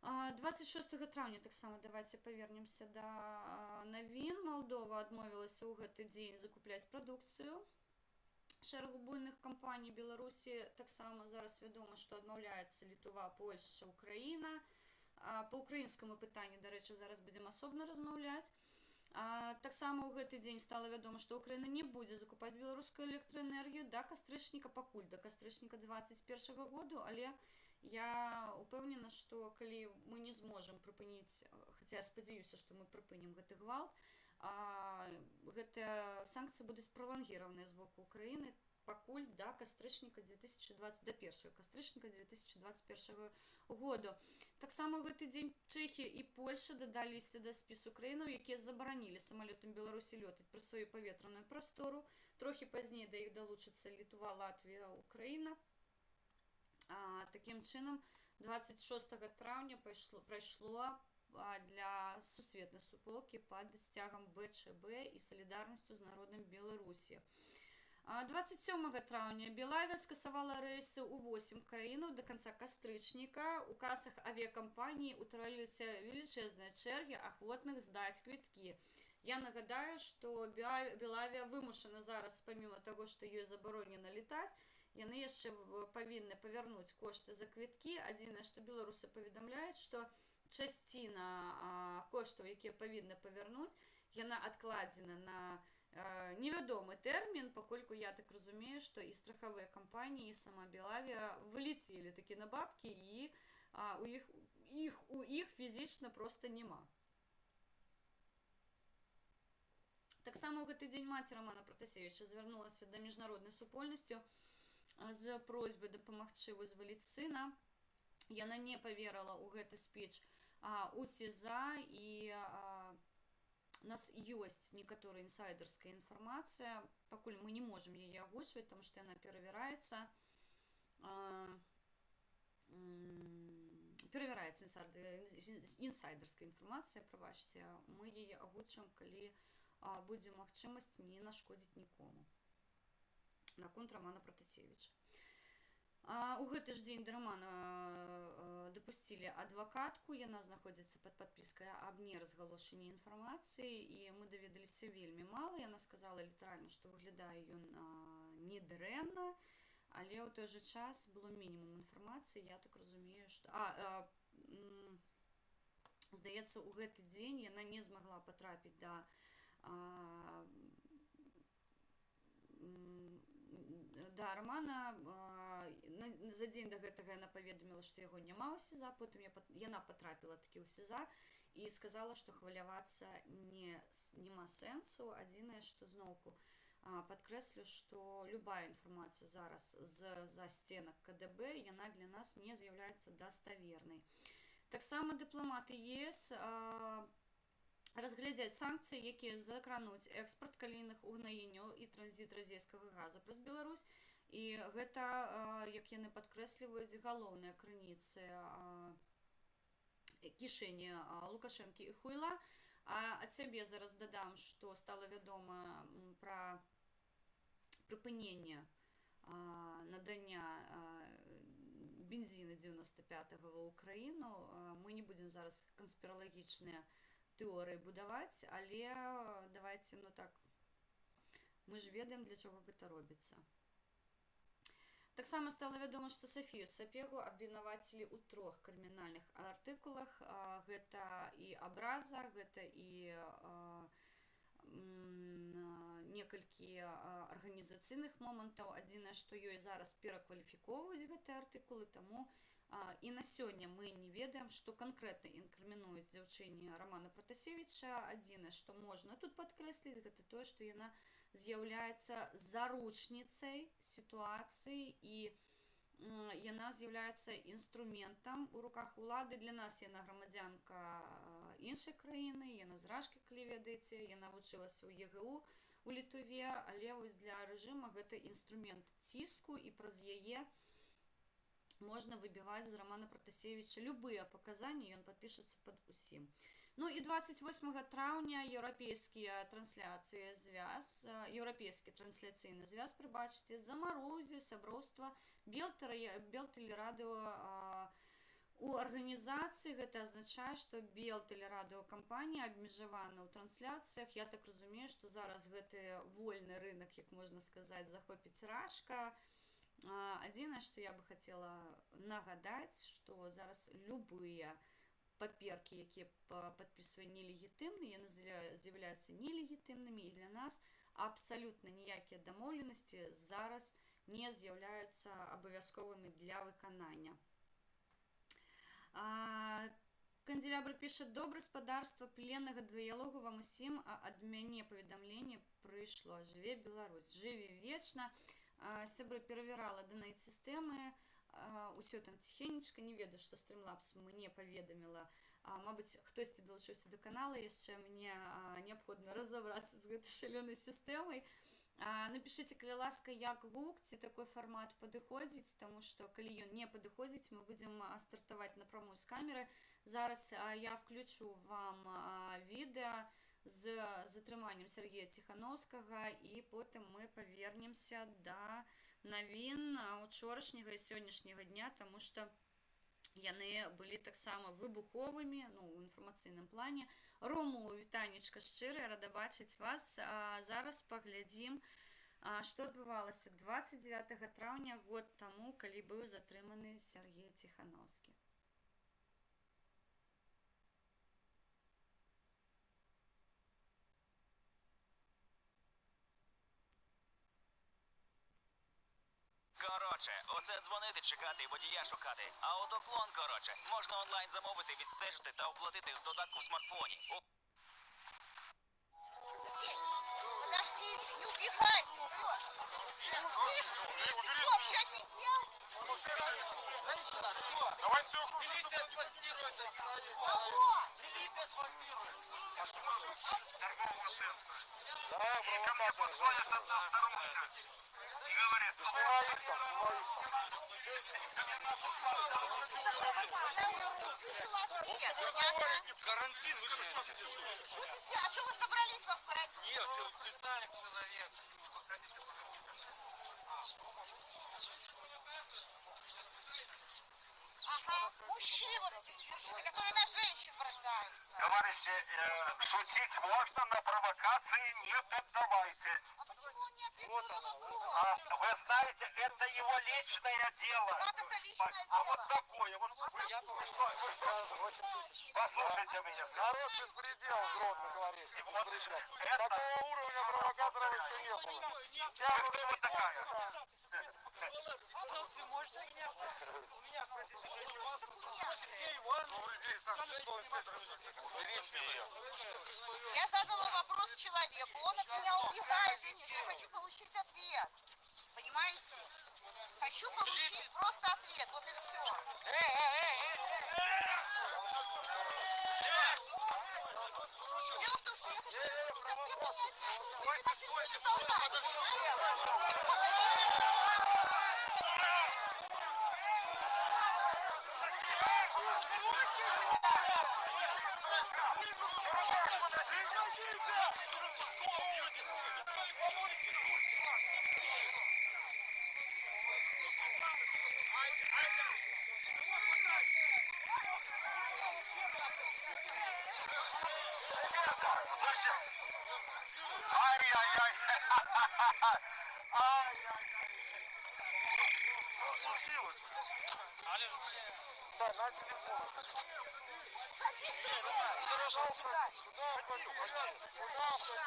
26 траўня таксама давайте павернемся да навін. Малдова адмовілася ў гэты дзень закупляць прадукцыю шэрагу буйных кампаній. Беларусі таксама зараз вядома, што адмаўляецца Літва, Польшча, Украіна. Па украінскаму пытанню, дарэчы, зараз будзем асобна размаўляць. Таксама ў гэты дзень стала вядома, што Украіна не будзе закупаць беларускую электраэнергію да кастрычніка, пакуль да кастрычніка 2021 году, але я упэўнена, што калі мы не зможам прыпыніць, хаця я спадзяюся, што мы прыпынім гэты гвалт, гэтыя санкцыі будуць пралангіраваныя з боку Украіны пакуль да кастрычніка 2021 году. Таксама ў гэты дзень Чэхія і Польша дадаліся да спісу краінаў, якія забаранілі самалётам Беларусі лётаць праз сваю паветраную прастору. Трохі пазней да іх далучыцца Літва, Латвія, Украіна. Такім чынам, 26 траўня прайшло для сусветнай суполкі пад сцягам БЧБ і салідарнасцю з народам Беларусі. 27 траўня Белавія скасавала рэйсы ў 8 краінаў да канца кастрычніка. У касах авіякампаніі ўтварыліся велічэзныя чэргі ахвотных здаць квіткі. Я нагадаю, што Белавія вымушана зараз, паміма таго, што ёй забаронена летаць, яны яшчэ павінны павярнуць кошты за квіткі. Адзінае, што беларусы паведамляюць, што часціна коштаў, якія павінны павярнуць, яна адкладзена на невядомы тэрмін, паколькі я так разумею, што і страхавыя кампаніі, і сама Белавія вылецелі такі на бабкі, і у іх фізічна проста няма. Таксама ў гэты дзень маці Рамана Пратасевіча звярнулася да міжнароднай супольнасці з просьбай дапамагчы вызваліць сына. Яна не паверыла ў гэты спіч у СІЗА, і у нас ёсць некаторая інсайдерская інфармацыя, пакуль мы не можам яе агучваць, таму што яна перавяраецца. Перавяраецца інсайдерская інфармацыя, прабачце, мы яе агучым, калі будзе магчымасць не нашкодзіць нікому. Наконт Рамана Пратасевіча. У гэты ж дзень да Рамана дапусцілі адвакатку, яна знаходзіцца пад падпіскай аб неразгалошанні інфармацыі, і мы даведаліся вельмі мала. Яна сказала літаральна, што выглядае ён недрэнна, але ў той жа час было мінімум інфармацыі. Я так разумею, што... Здаецца, у гэты дзень яна не змагла патрапіць да Рамана. За дзень да гэтага яна паведаміла, што яго няма ў СІЗА, потым яна патрапіла такі ў СІЗА і сказала, што хвалявацца няма сэнсу. Адзінае, што зноўку падкрэслю, што любая інфармацыя зараз з-за сценак КДБ, яна для нас не з'яўляецца даставернай. Таксама дыпламаты ЕС разглядзяць санкцыі, якія закрануць экспарт калійных угнаенняў і транзіт расійскага газу праз Беларусь. І гэта, як яны падкрэсліваюць, галоўныя крыніцы кішэні Лукашэнкі і Хуйла. Ад сябе зараз дадам, што стала вядома пра прыпыненне надання бензіна 95-го ў Украіну. Мы не будзем зараз канспіралагічныя тэорыі будаваць, але давайте, так, мы ж ведаем, для чаго гэта робіцца. Таксама стала вядома, што Сафію Сапегу абвінавацілі ў 3 крымінальных артыкулах. Гэта і абраза, гэта і некалькі арганізацыйных момантаў. Адзінае, што ёй зараз перакваліфікоўваюць гэтыя артыкулы, таму і на сёння мы не ведаем, што канкрэтна інкрымінуюць дзяўчыне Рамана Пратасевіча. Адзінае, што можна тут падкрэсліць, гэта тое, што яна з'яўляецца заручніцай сітуацыі, і яна з'яўляецца інструментам у руках улады. Для нас яна грамадзянка іншай краіны, яна з Рашкі, калі ведаеце, яна вучылася ў ЕГУ у Літве, але вось для рэжыма гэта інструмент ціску, і праз яе можна выбіваць з Рамана Пратасевіча любыя паказанні, ён падпішацца пад усім. Ну і 28 траўня еўрапейскі трансляцыйны звяз, прыбачце, замарозіў сяброўства Белтэлерадыо у арганізацыі. Гэта азначае, што Белтэлерадыокампанія абмежавана ў трансляцыях. Я так разумею, што зараз гэты вольны рынок, як можна сказаць, захопіць Рашка. Адзінае, што я бы хацела нагадаць, што зараз любыя паперкі, якія падпісвае нелегітымны, яны з'яўляюцца нелегітымнымі, і для нас абсалютна ніякія дамоўленасці зараз не з'яўляюцца абавязковымі для выканання. Канделябр піша: добры спадарства пленнага дыялогу вам усім, ад мяне паведамленне прыйшло. Жыве Беларусь, жыве вечна. Сябры перавярала донейт-сістэмы, усё там ціхенечка, не ведаю, што Streamlabs мне паведаміла. Мабыць, хтосьці далучыўся да канала, яшчэ мне неабходна разабрацца з гэтай шалёнай сістэмай. Напішыце, калі ласка, як гук, ці такой фармат падыходзіць, таму што калі ён не падыходзіць, мы будзем стартаваць напрамую з камеры. Зараз я включу вам відэа з затрыманнем Сергея Ціхановскага, і потым мы павернемся да навін учорашняга і сённяшняга дня, таму што яны былі таксама выбуховымі, у інфармацыйным плане. Рому, вітанечка шчырая, рада бачыць вас. Зараз паглядзім, што адбывалася 29 траўня, год таму, калі быў затрыманы Сергей Ціхановскі. Коротше, оце дзвонити, чекати і водія шукати. Автоклон, коротше, можна онлайн замовити, відстежити та оплатити з додатку в смартфоні. провокатор женщины. Снимай их там, снимай их там. Нет, понятно. Карантин, вы что, шутите, что ли? Шутите? А что вы собрались в карантин? Нет, ты знаешь человек. Ага, мужчин вот этих держите, которые на женщин бросаются. Товарищи, шутить можно, на провокации не поддавайте. А почему он не ответил Вот на она, вопрос? Вы знаете, это его личное дело. Как это личное А вот дело? такое, вот Сразу 8 тысяч. послушайте меня. Народ беспредел, грозно говорите. Вот Беспредел. это- Такого уровня провокаторов еще не было. Вы кто вы такая? Я задала вопрос человеку, он от меня убегает, и не хочу получить ответ. Понимаете? Хочу получить просто ответ, вот и все. Дело в том, что я хочу получить ответ, понимаете? Вы начали меня толкать, Ай-яй-яй. Что случилось? Да, на телефон. Куда уходи? Куда уходи? Куда уходи?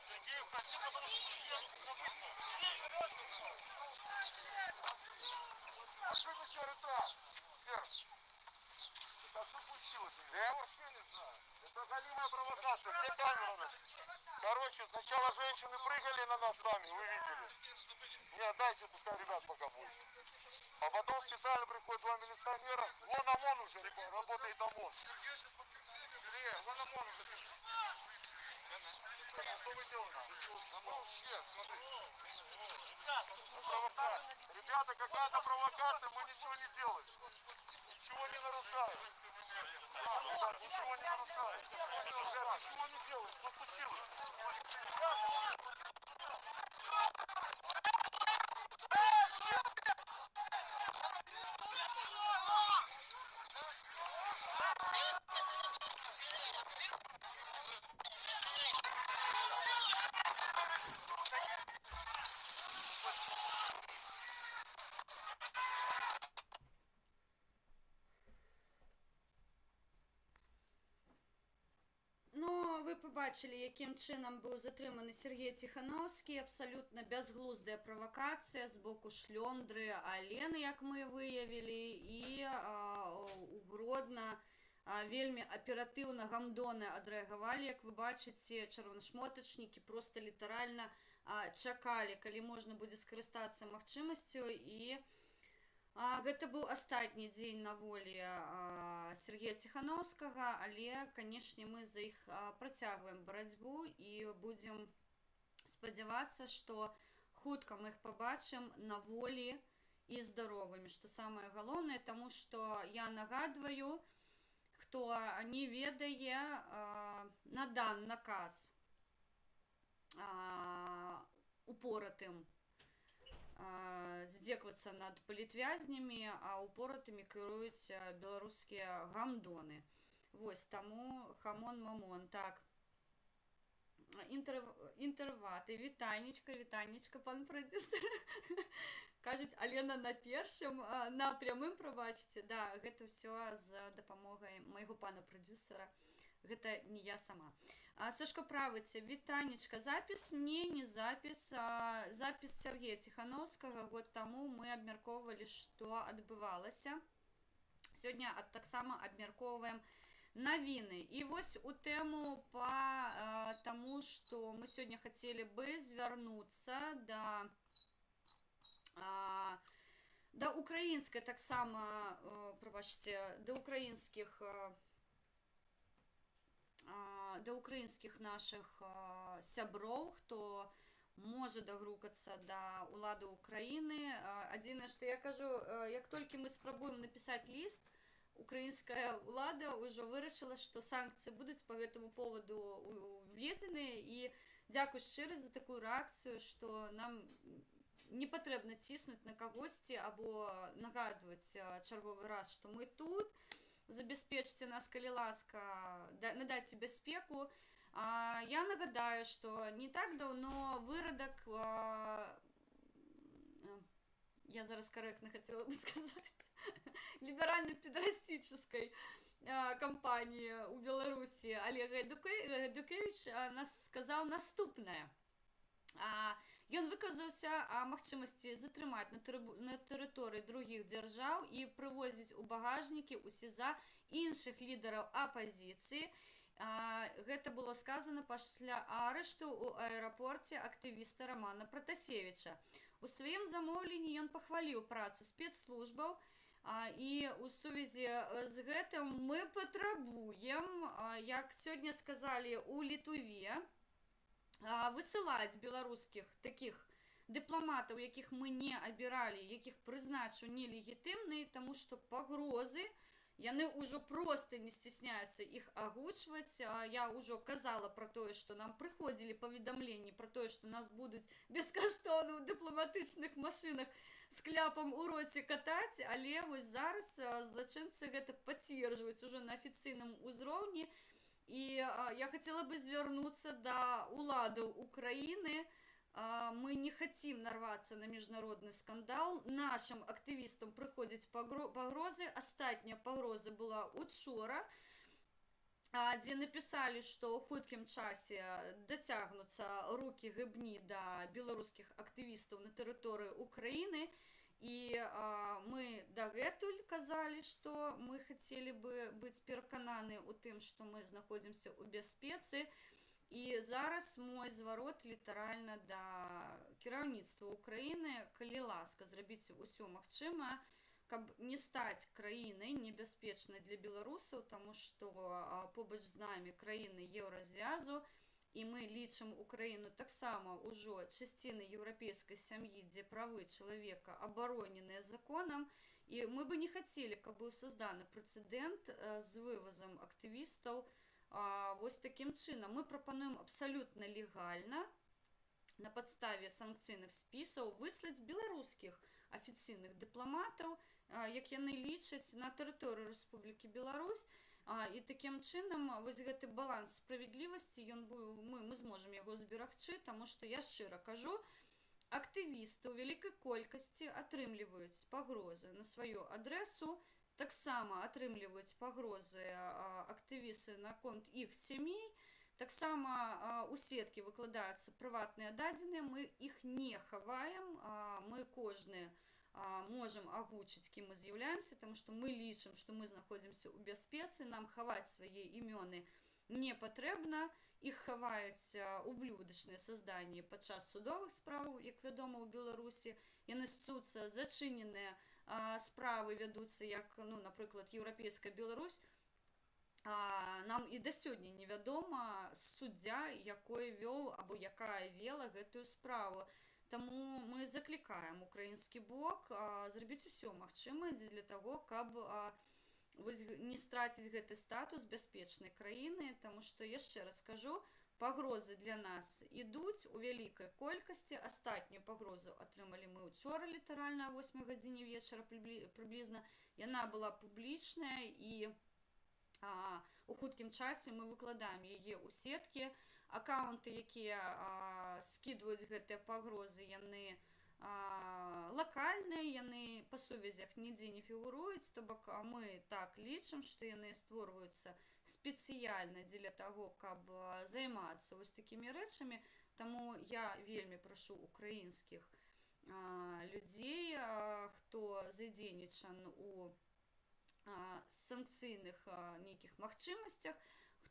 Сергей, уходи, потому что а что это все так? Серж, это что случилось? Я вообще не знаю. Это голимая провокация. Где камера наша? Короче, сначала женщины прыгали на нас сами, вы видели. Не, дайте, пускай ребят пока будет. А потом специально приходят два милиционера. Вон ОМОН уже, ребят, работает ОМОн. Сергей, вон ОМОн уже. А что вы делаете? ОМОн сейчас, смотрите. Ребята, какая-то провокация, мы ничего не делаем. Ничего не нарушаем. Ребят, ничего не нарушаем. Ребят, ничего не делаем. Что случилось? Ну, ви побачили, яким чином був затриманий Сергій Тихановський. Абсолютно безглуздая провокація з боку шльондри Алени, як ми виявили, і угродно, вельми оперативно гамдони адреагували. Як ви бачите, чырвонашмотачнікі просто літаральна чакалі, калі можна будзе скарыстацца магчымасцю, і гэта быў астатні дзень на волі Сергея Тихановскага, але, канешне, мы за іх працягваем барацьбу і будзем спадзявацца, што хутка мы іх пабачым на волі і здаровымі, што самае галоўнае, таму што я нагадваю, хто не ведае, надан наказ упоратым здзеквацца над палітвязнямі, а упоратымі кіруюць беларускія гамдоны. Вось, таму хамон-мамон. Так, інтэрваты, вітанечка, пан прадзюсар. Кажуць, Алена на першым, на прямым, прабачце. Да, гэта ўсё з дапамогай майго пана прадзюсара. Гэта не я сама. Сашка правыце, вітанечка, запіс? Не запіс. Запіс Сергея Тихановскага год таму мы абмяркоўвалі, што адбывалася. Сёння таксама абмяркоўваем навіны. І вось у тэму па таму, што мы сёння хацелі бы звярнуцца да украінскай таксама, прабачце, да украінскіх да ўкраінскіх нашых сяброў, хто можа дагрукацца да ўлады Украіны. Адзінае, што я кажу, як толькі мы спрабуем напісаць ліст, украінская ўлада ўжо вырашыла, што санкцыі будуць па гэтаму поводу введзеныя, і дзякуй шчыра за такую рэакцыю, што нам не патрэбна ціснуць на кагосьці або нагадваць чарговы раз, што мы тут, забяспечце нас, калі ласка, надайце бяспеку. Я нагадаю, што не так даўно вырадак, я зараз карэктна хацела бы сказаць, ліберальна-педрастычнай кампаніі ў Беларусі Олег Эдукевіч нас сказаў наступнае. Ён выказаўся о магчымасці затрымаць на тэрыторыі другіх дзяржаў і прывозіць у багажнікі ў СІЗА іншых лідараў апазіцыі. Гэта было сказано пасля арышту ў аэрапорце актывіста Романа Пратасевіча. У сваім замоўленні ён пахваліў працу спецслужбаў, і ў сувязі з гэтым мы патрабуем, як сёння сказалі ў Літве, высылаць беларускіх такіх дыпламатаў, якіх мы не абіралі, якіх прызначыў нелегітымныя, таму што пагрозы, яны ўжо проста не сцісняюцца іх агучваць. Я ўжо казала пра тое, што нам прыходзілі паведамленні пра тое, што нас будуць бескаштоўна ў дыпламатычных машынах з кляпам у роце катаць, але вось зараз злачынцы гэта пацверджваюць ужо на афіцыйным узроўні. І я хацела бы звярнуцца да ўладаў Украіны. Мы не хотим нарваться на міжнародны скандал. Нашим актывістам прыходзяць пагрозы. Астатняя пагроза была учора, дзе напісалі, што ў хуткім часе дацягнуцца рукі гыбні да беларускіх актывістаў на тэрыторыі Украіны. І мы дагэтуль казалі, што мы хацелі бы быць перакананы ў тым, што мы знаходзімся ў бяспецы. І зараз мой зварот літаральна да кіраўніцтва Украіны, калі ласка, зрабіце ўсё магчымае, каб не стаць краінай небяспечнай для беларусаў, таму што побач з намі краіны еўразвязу, і мы лічым Украіну таксама ўжо часцінай еўрапейскай сям'і, дзе правы чалавека абароненыя законам, і мы бы не хацелі, каб быў созданы прэцэдэнт з вывазам актывістаў. Вось такім чынам мы прапануем абсалютна легальна на падставе санкцыйных спісаў выслаць беларускіх афіцыйных дыпламатаў, як яны лічаць, на тэрыторыю Рэспублікі Беларусь. І такім чынам вось гэты баланс справядлівасці мы зможам яго зберагчы, таму што я шчыра кажу, актывісты ў вялікай колькасці атрымліваюць пагрозы на сваю адрэсу. Таксама атрымліваюць пагрозы актывісты наконт іх сямей. Таксама у сеткі выкладаюцца прыватныя дадзеныя, мы іх не хаваем, мы кожны можам агучыць, кім мы з'яўляемся, таму што мы лічым, што мы знаходзімся ў бяспецы, нам хаваць свае імёны не патрэбна, іх хаваюць ублюдачныя созданні падчас судовых справаў, як вядома, у Беларусі. Яны сцуцца зачыненыя справы вядуцца, як, напрыклад, Еўрапейская Беларусь. Нам і да сёння невядома суддзя, якой вёў або якая вела гэтую справу. Таму мы заклікаем украінскі бок зрабіць усё магчымае для таго, каб не страціць гэты статус бяспечнай краіны, таму што, яшчэ раз скажу, пагрозы для нас ідуць у вялікай колькасці. Астатнюю пагрозу атрымалі мы учора, літаральна о 8 гадзіне вечара прыблізна. Яна была публічная, і у хуткім часе мы выкладаем яе ў сеткі. Аккаунты, якія скідваюць гэтыя пагрозы, яны лакальныя, яны па сувязях нідзе не фігуруюць, то бок мы так лічым, што яны створваюцца спецыяльна дзеля таго, каб займацца вось такімі рэчамі. Таму я вельмі прашу украінскіх людзей, хто задзейнічан у санкцыйных нейкіх магчымасцях,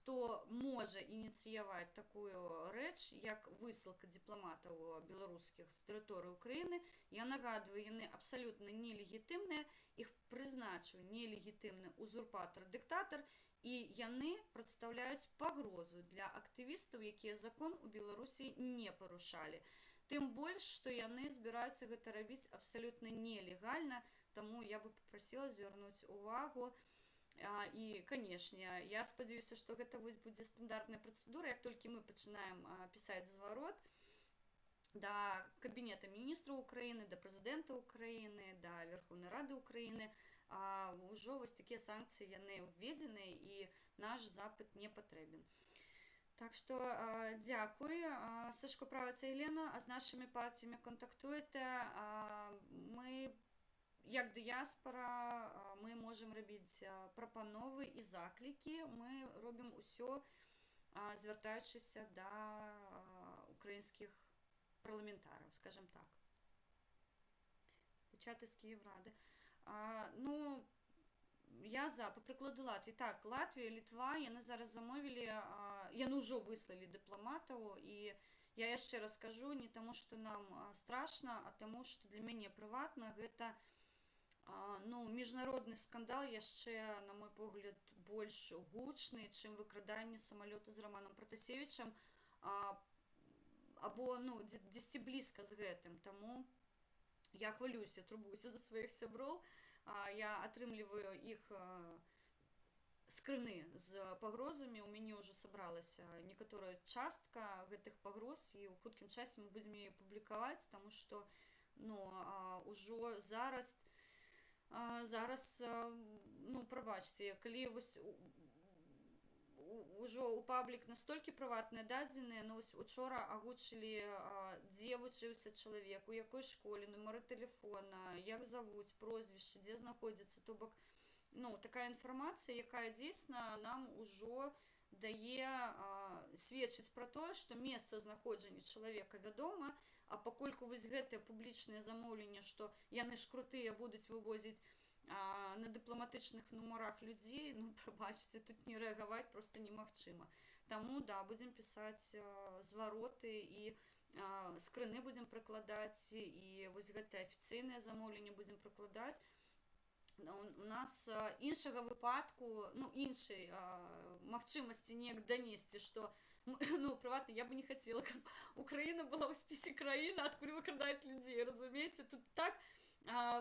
хто можа ініцыяваць такую рэч, як высылка дыпламатаў беларускіх з тэрыторыі Украіны. Я нагадваю, яны абсалютна нелегітымныя, іх прызначыў нелегітымны узурпатар-дыктатар, і яны прадстаўляюць пагрозу для актывістаў, якія закон у Беларусі не парушалі. Тым больш, што яны збіраюцца гэта рабіць абсалютна нелегальна, таму я бы папрасіла звярнуць увагу. І, канешне, я спадзяюся, што гэта будзе стандартная працэдура, як толькі мы пачынаем пісаць зварот да Кабінета міністраў Украіны, да прэзідэнта Украіны, да Верховнай Рады Украіны, ўжо вось такія санкцыі яны ўведзены і наш запыт не патрэбен. Так што дзякуй. Сашко Праваца Елена, а з нашымі партіямі кантактуеце. Мы, як дыяспара, мы можам рабіць прапановы і заклікі. Мы робім усё, звяртаючыся да украінскіх парламентараў, скажем так. Печати з Київради. Ну, я за, по прикладу Латвії. Так, Латвія, Літва, яны зараз замовілі, яны ўжо выслалі дыпламатаў, і я яшчэ раз скажу, не таму, што нам страшна, а таму, што для мяне прыватна гэта міжнародны скандал яшчэ, на мой погляд, больш гучны, чым выкраданне самалёта з Романом Пратасевічам, або, дзесьці блізка з гэтым, таму я хвалююся, турбуюся за сваіх сяброў, я атрымліваю іх скрыны з пагрозамі, у мяне ўжо сабралася некаторая частка гэтых пагроз, і ў хуткім часе мы будзем яе публікаваць, таму што, ўжо зараз, прабачце, калі вось ўжо ў паблік настолькі прыватныя дадзеныя, учора агучылі, дзе вучыўся чалавек, у якой школе, нумары тэлефона, як завуць, прозвішчы, дзе знаходзіцца, то бок, такая інфармацыя, якая дзейсна нам ужо дае сведчыць пра тое, што месца знаходжання чалавека вядома, а пакольку вось гэтыя публічныя замоўленні, што яны ж крутыя будуць вывозіць на дыпламатычных нумарах людзей, прабачце, тут не рэагаваць проста немагчыма. Таму, да, будзем пісаць звароты і скрыны будзем прыкладаць, і вось гэтае афіцыйнае замоўленне будзем прыкладаць. У нас іншага выпадку, іншай магчымасці неяк данесці, што, прыватна, я бы не хацела, каб Украіна была ў спісе краін, адкуль выкрадаюць людзей, разумееце? Тут так,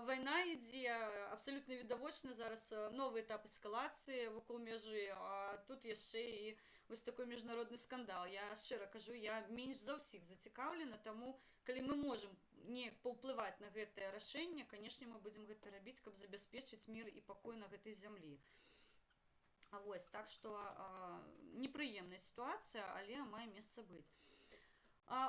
вайна ідзе, абсалютна відавочна зараз новы этап эскалацыі вакол мяжы, а тут яшчэ і вось такой міжнародны скандал. Я шчыра кажу, я менш за ўсіх зацікаўлена, таму, калі мы можам неяк паўплываць на гэтае рашэнне, канешне, мы будзем гэта рабіць, каб забяспечыць мір і пакой на гэтай зямлі. Вось, так што непрыемная сітуацыя, але мае месца быць.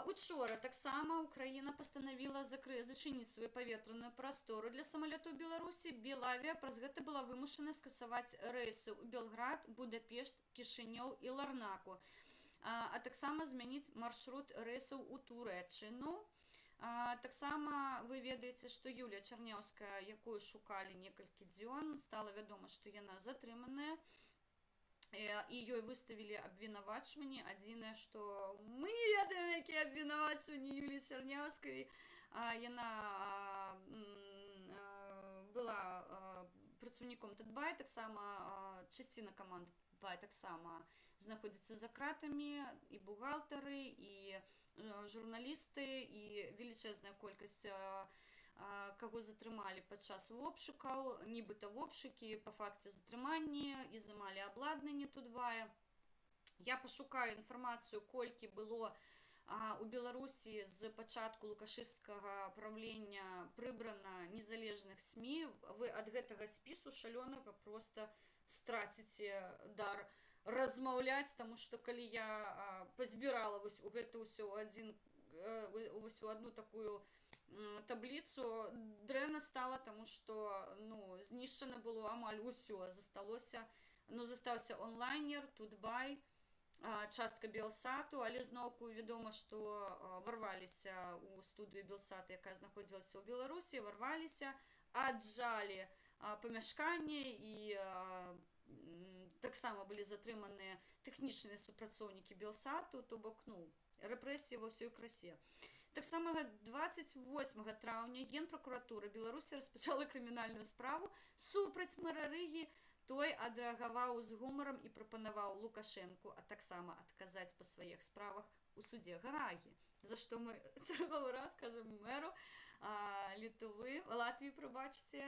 Учора таксама Украіна пастанавіла зачыніць сваю паветраную прастору для самалётаў Беларусі. Белавія праз гэта была вымушана скасаваць рэйсы ў Белград, Будапешт, Кішынёў і Ларнаку, а таксама змяніць маршрут рэйсаў у Турэччыну. Таксама вы ведаеце, што Юлія Чарняўская, якую шукалі некалькі дзён, стала вядома, што яна затрыманая, і ёй выставілі абвінавачванні. Адзінае, што мы не ведаем, якія абвінавачванні Юліі Чарняўскай. Яна была працаўніком Тытбай, таксама часціна каманды Тытбай таксама знаходзіцца за кратамі, і бухгалтары, і журналісты, і велічэзная колькасць каго затрымалі падчас обшукаў, нібыта обшукі па факце затрымання, і замалі абладнанне Тытбая. Я пашукаю інфармацыю, колькі было у Беларусі з пачатку лукашысцкага правлення прыбрана незалежных СМІ. Вы ад гэтага спісу шалёнага проста страціце дар размаўляць, таму што калі я пазбірала вось у гэта ўсё у адну такую табліцу, дрэнна стала, таму што знішчана было амаль усё. Застаўся онлайнер, Тутбай, частка Белсату, але зноўку вядома, што варваліся ў студыю Белсата, якая знаходзілася ў Беларусі, варваліся, аджалі памяшканне, і таксама былі затрыманыя тэхнічныя супрацоўнікі Белсату, то бок, рэпрэсіі ва ўсёй красе. Таксама 28 траўня Генпракуратура Беларусі распачала крымінальную справу супраць мэра Рыгі той адрэагаваў з гумарам і прапанаваў Лукашэнку, а таксама адказаць па сваіх справах у судзе Гаагі, за што мы чарговы раз кажам мэру Латвіі, прабачце,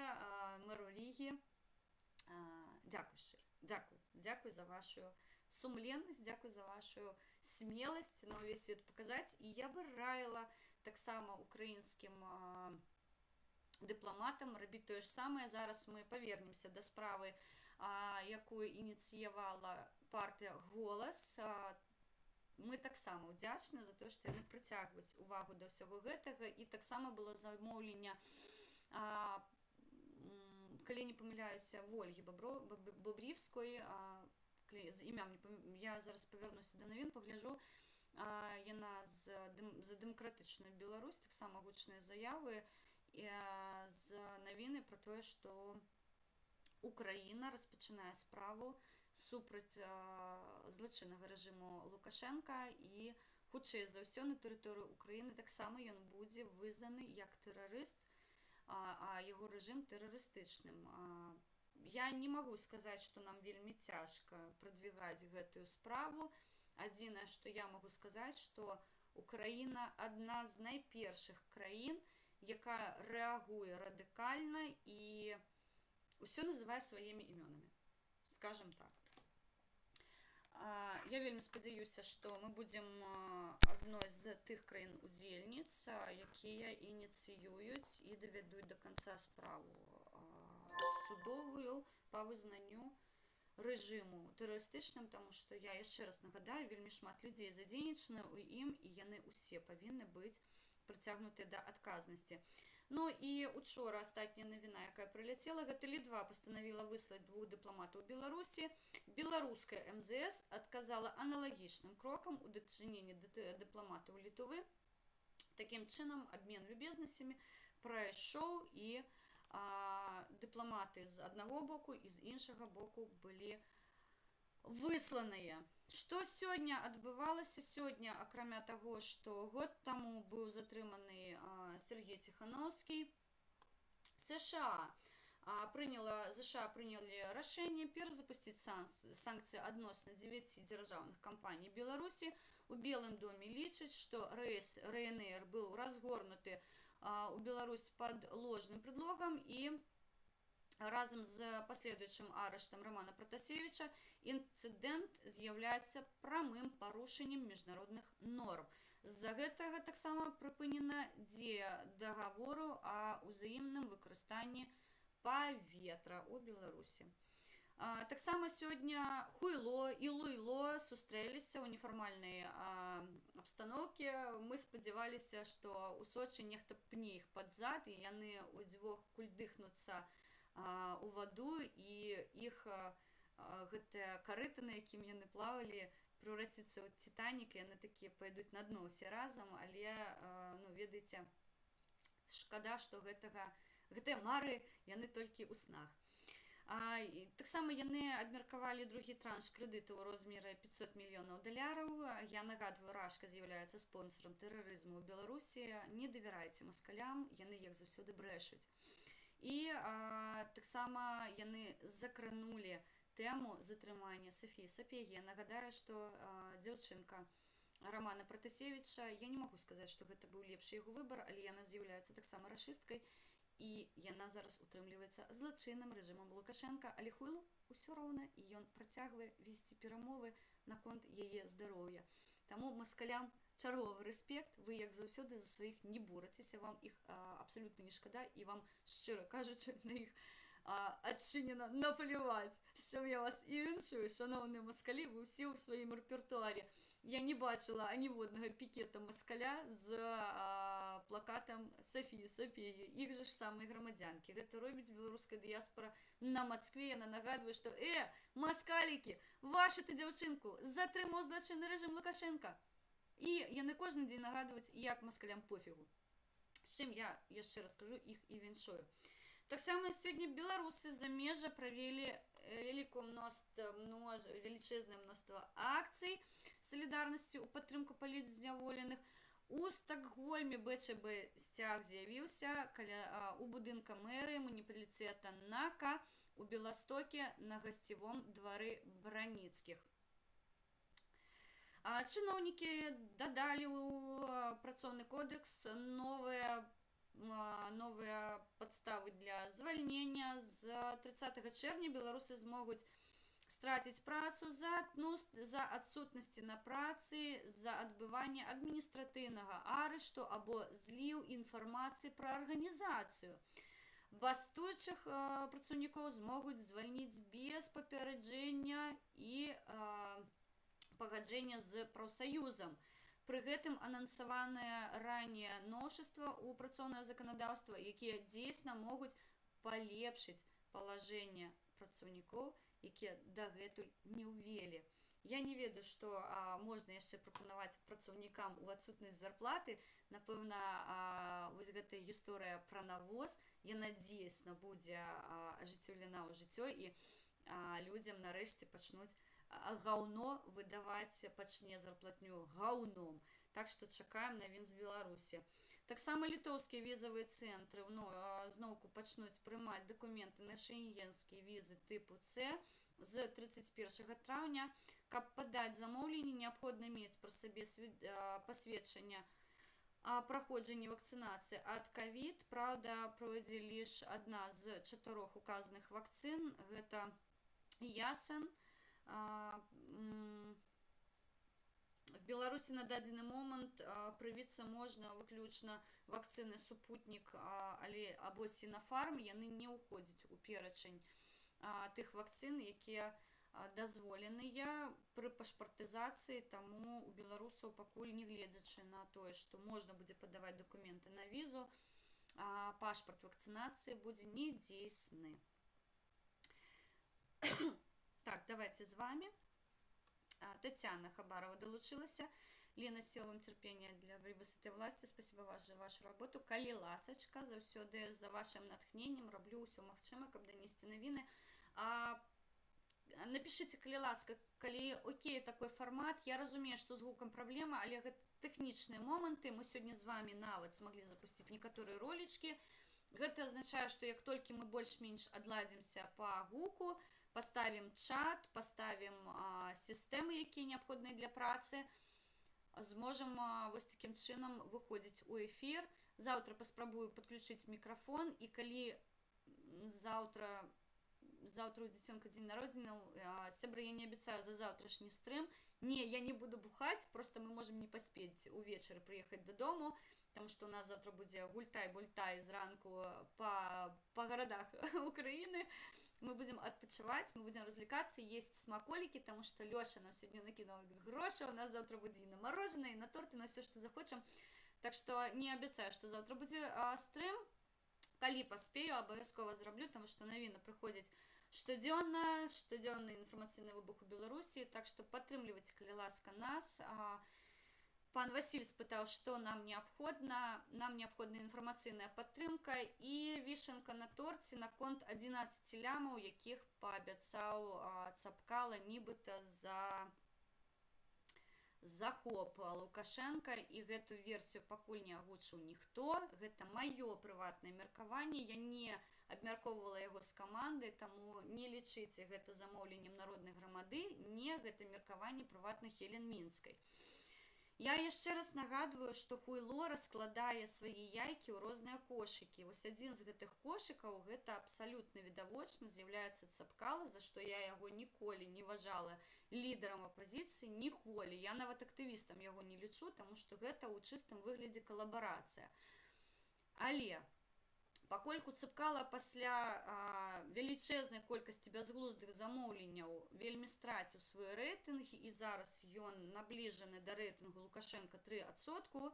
мэру Рігі. Дзякуй шчыра, дзякуй за вашу сумленнасць, дзякуй за вашу смеласць на ўвесь свет паказаць. І я бы раіла таксама украінскім дыпламатам рабіць тое ж самае. Зараз мы павернемся да справы, якую ініцыявала партыя «Голас». Мы таксама ўдзячны за тое, што яны прыцягваюць увагу да ўсяго гэтага. І таксама было замоўленне, калі не памыляюся, Вольгі Бобрівскай, з імям, я зараз павярнуся да навін, пагляджу, яна за дэмакратычную Беларусь, таксама гучныя заявы з навіны пра тое, што Украіна распачынае справу супраць злачыннага рэжыму Лукашэнка, і хутчэй за ўсё на тэрыторыю Украіны таксама ён будзе вызнаны як тэрарыст, а яго рэжым тэрарыстычным. Я не магу сказаць, што нам вельмі цяжка прадвігаць гэтую справу. Адзінае, што я магу сказаць, што Украіна адна з найпершых краін, якая рэагуе радыкальна і ўсё называе сваімі імёнамі, скажем так. Я вельмі спадзяюся, што мы будзем адной з тых краін-удзельніц, якія ініцыююць і давядуць да канца справу судовую па вызнанню рэжыму тэрарыстычным, таму што, я яшчэ раз нагадаю, вельмі шмат людзей задзейнічаны ў ім, і яны ўсе павінны быць прыцягнутыя да адказнасці. Ну і учора астатняя навіна, якая прыляцела, гэта Літва пастанавіла выслаць 2 дыпламатаў Беларусі. Беларуская МЗС адказала аналагічным крокам у дачыненні дыпламатаў Літвы. Такім чынам, абмен любезнасцямі прайшоў, і дыпламаты з аднаго боку і з іншага боку былі высланыя. Што сёння адбывалася? Сёння, акрамя таго, што год таму быў затрыманы Сергей Ціхановскі, США прынялі рашэнне перазапусціць санкцыі адносна 9 дзяржаўных кампаній Беларусі. У Белым доме лічаць, што рэйс РНР быў разгорнуты у Беларусь пад ложным предлогам, і разам з паследуючым арыштам Романа Пратасевіча інцыдэнт з'яўляецца прамым парушэннем міжнародных норм. З-за гэтага таксама прыпынена дзея дагавору о ўзаемным выкарыстанні паветра ў Беларусі. Таксама сёння Хуйло і Луйло сустрэліся ў нефармальнай абстаноўкі. Мы спадзяваліся, што ў Сочы нехта пне іх пад зад, і яны ўдзвюх кульдыхнуцца у ваду, і іх гэтыя карыты, на якім яны плавалі, превраціцца ў Титанік, і яны такія пойдуць на дно ўсе разам. Але, ведаеце, шкада, што гэтыя мары яны толькі ў снах. Таксама яны абмеркавалі другі транш крэдыту ў розмеры $500 мільёнаў. Я нагадваю, Рашка з'яўляецца спонсорам тэрарызму ў Беларусі. Не давярайце маскалям, яны як заўсёды брэшуць. І таксама яны закранулі тэму затрымання Софіі Сапегі. Я нагадаю, што дзяўчынка Романа Пратасевіча, я не магу сказаць, што гэта быў лепшы яго выбар, але яна з'яўляецца таксама рашысткай, і яна зараз утрымліваецца злачынным рэжымам Лукашэнка. Але Хуйлу ўсё роўна, і ён працягвае весці перамовы наконт яе здароўя. Таму маскалям чарговы рэспект, вы як заўсёды за сваіх не бурацеся, вам іх абсалютна не шкада, і вам, шчыра кажучы, на іх адчынена наплюваць. З чым я вас і віншую, шаноўныя маскалі, вы ўсе ў сваім рэпертуарі. Я не бачыла аніводнага пікета маскаля з плакатам Софіі Сапегі, іх жа ж самыя грамадзянкі. Гэта робіць беларуская дыяспора на Москве. Яна нагадвае, што маскалікі, вашу ты дзяўчынку затрымаў злачынны рэжым Лукашэнка. І яны кожны дзень нагадваюць, як маскалям пофігу. З чым я яшчэ раз кажу, іх і віншую. Таксама сёння беларусы за межа правялі велічэзнае мноства акцый салідарнасці ў падтрымку палітзняволеных. У Стакгольме БЧБ сцяг з'явіўся у будынка мэрыі муніцыпалітэта Нака. у Беластоке на гасцевом двары Вараніцкіх. Чыноўнікі дадалі ў працоўны кодекс новыя падставы для звальнення. З 30 чэрвеня беларусы змогуць страціць працу за адсутнасці на працы, за адбыванне адміністратыўнага арышту або зліў інфармацыі пра арганізацыю. Бастуючых працаўнікоў змогуць звальніць без папярэджання і пагаджэння з прафсаюзам. Пры гэтым анансаваныя ранее новшаства ў працоўнае заканадаўства, якія дзейсна могуць палепшыць палажэнне працаўнікоў, якія дагэтуль не ўвелі. Я не ведаю, што можна яшчэ прапанаваць працаўнікам у адсутнасць зарплаты. Напэўна, вось гэтая гісторыя пра навоз, яна дзейсна будзе ажыццёўлена ў жыццё, і людзям нарэшце пачнуць гаўно выдаваць, пачне зарплатню гаўном. Так што чакаем навін з Беларусі. Таксама літоўскія візавыя цэнтры зноўку пачнуць прымаць дакументы на шенгенскія візы тыпу С з 31 траўня. Каб падаць замоўленне, неабходна мець пры сабе пасведчанне праходжання вакцынацыі ад ковід. Праўда, пройдзе лишь адна з 4 указаных вакцын. Гэта Ясен. В Беларусі на дадзены момант прывіцца можна выключна вакцыны супутнік або Сінафарм. Яны не ўходзяць у перачань тых вакцын, якія дазволеныя пры пашпартызацыі, таму у беларусаў пакуль, не гледзячы на тое, што можна будзе падаваць дакументы на візу, пашпарт вакцынацыі будзе недзейсны. Так, давайте з вами. Татьяна Хабарова долучилася. Лена, сил вам терпения для борьбы с этой властью. Спасибо за вашу работу. Калі ласачка, заўсёды за вашим натхненнем раблю ўсё магчымае, каб данесці навіны. Напишите, калі ласка, калі окей такой формат. Я разумею, што з гукам праблема, але гэта тэхнічныя моманты. Мы сёння з вами нават смогли запустить некаторыя ролічкі. Гэта азначае, што як толькі мы больш-менш адладзімся па гуку, поставим чат, поставим сістэмы, якія неабходныя для працы, зможам вось такім чынам выходзіць у эфір. Заўтра паспрабую подключыць мікрафон, і калі заўтра у дзіцёнка дзень народзінаў, сябры, я не абяцаю за заўтрашні стрым. Не, я не буду бухаць, просто мы можем не паспець увечары прыехаць дадому, потому что у нас завтра будзе гультай-бультай зранку по гарадах Украины. Мы будем отпочивать, мы будем развлекаться, есть смаколики, потому что Лёша нам сегодня накинул гроши, у нас завтра будет и на мороженое, и на торт, и на все, что захочем. Так что не обещаю, что завтра будет стрим. Калі паспею, абавязкова зраблю, потому что навіны прыходзяць штодзённы інфармацыйны выбух у Беларусі, так что падтрымлівайце, калі ласка, нас. Пан Василь спытаў, што нам неабходна. Нам неабходна інфармацыйная падтрымка і вішенка на торце наконт 11 лямаў, якіх паабяцаў Цапкала нібыта за захоп Лукашенка, і гэту версію пакуль не агучыў ніхто. Гэта маё прыватнае меркаванне, я не абмяркоўвала яго з камандай, таму не лічыце гэта замоўленнем народнай грамады, не, гэта меркаванне прыватна Хелен Мінскай. Я яшчэ раз нагадваю, што хуйло раскладае свае яйкі ў розныя кошыкі. Вось адзін з гэтых кошыкаў, гэта абсалютна відавочна з'яўляецца Цапкала, за што я яго ніколі не вважала лідарам апазіцыі, ніколі. Я нават актывістам яго не лічу, таму што гэта ў чыстым выглядзе калабарацыя. Але пакольку Цапкала пасля велічэзнай колькасці бязглуздых замоўленняў вельмі страціў свой рэйтынг, і зараз ён набліжаны да рэйтынгу Лукашенка 3%,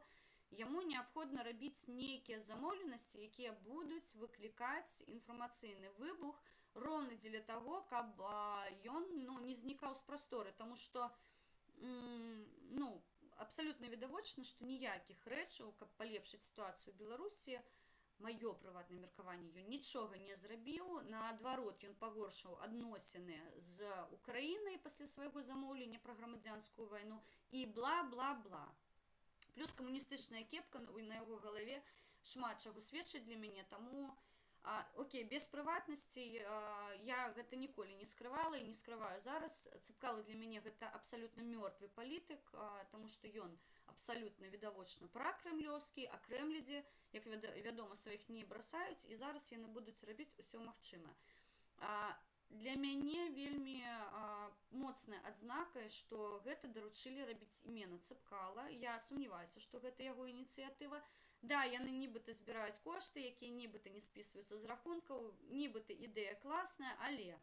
яму неабходна рабіць нейкія замоўленасці, якія будуць выклікаць інфармацыйны выбух роўна дзеля таго, каб ён не знікаў з прасторы, таму што абсалютна відавочна, што ніякіх рэчаў, каб палепшыць сітуацыю ў Беларусі, маё прыватнае меркаванне, ён нічога не зрабіў. Наадварот, ён пагоршыў адносіны з Украінай пасля свайго замоўлення пра грамадзянскую вайну і бла-бла-бла. Плюс камуністычная кепка на яго галаве шмат чаго сведчыць для мяне, таму Окей, без прыватнасці я гэта ніколі не скрывала і не скрываю зараз. Цыпкала для мяне гэта абсалютна мёртвы палітык, таму што ён абсалютна відавочна пракрэмлёўскі, а крэмлідзе, як вядома, сваіх не брасаюць, і зараз яны будуць рабіць усё магчымае. Для мяне вельмі моцная адзнака, што гэта даручылі рабіць імена Цыпкала. Я сумняваюся, што гэта яго ініцыятыва. Да, яны нібыта збіраюць кошты, якія нібыта не спісваюцца з рахункаў, нібыта ідэя класная, але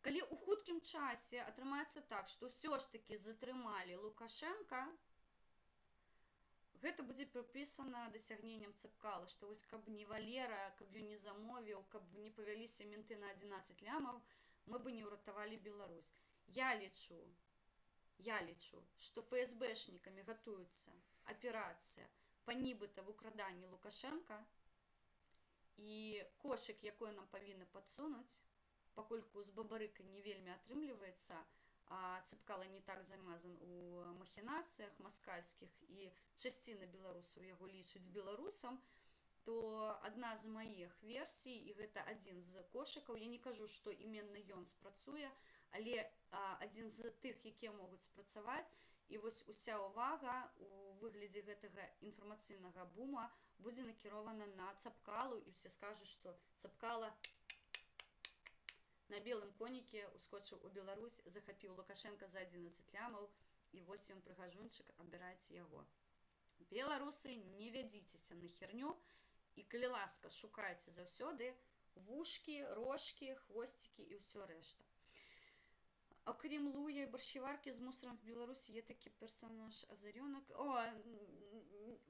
калі ў хуткім часе атрымаецца так, што ўсё ж такі затрымалі Лукашенка, гэта будзе прыпісана дасягненням Цыпкала, што вось каб не Валера, каб ён не замовіў, каб не павяліся менты на 11 лямаў, мы бы не ўратавалі Беларусь. Я лічу, што ФСБшнікамі гатуецца аперацыя па нібыта выкраданні Лукашенка, і кошык, якой нам павінны падсунуць, паколькі з бабарыкай не вельмі атрымліваецца, а Цыпкала не так замазан у махінацыях маскальскіх, і часціна беларусаў яго лічыць беларусам, то адна з маіх версій, і гэта адзін з кошыкаў, я не кажу, што іменна ён спрацуе, але адзін з тых, якія могуць спрацаваць, і вось уся ўвага у выглядзе гэтага інфармацыйнага бума будзе накірована на Цыпкалу, і ўсе скажуць, што Цыпкала на белым коніке ускочыў у Беларусь, захапіў Лукашенка за 11 лямаў, і вось ён прыгажунчык, абірайце яго. Беларусы, не вядзіцеся на херню, і калі ласка, шукайце заўсёды вушкі, рожкі, хвосцікі і ўсё рэшта. Окрім Луя і баршчеваркі з мусором в Беларусі є такі персонаж Азарёнок.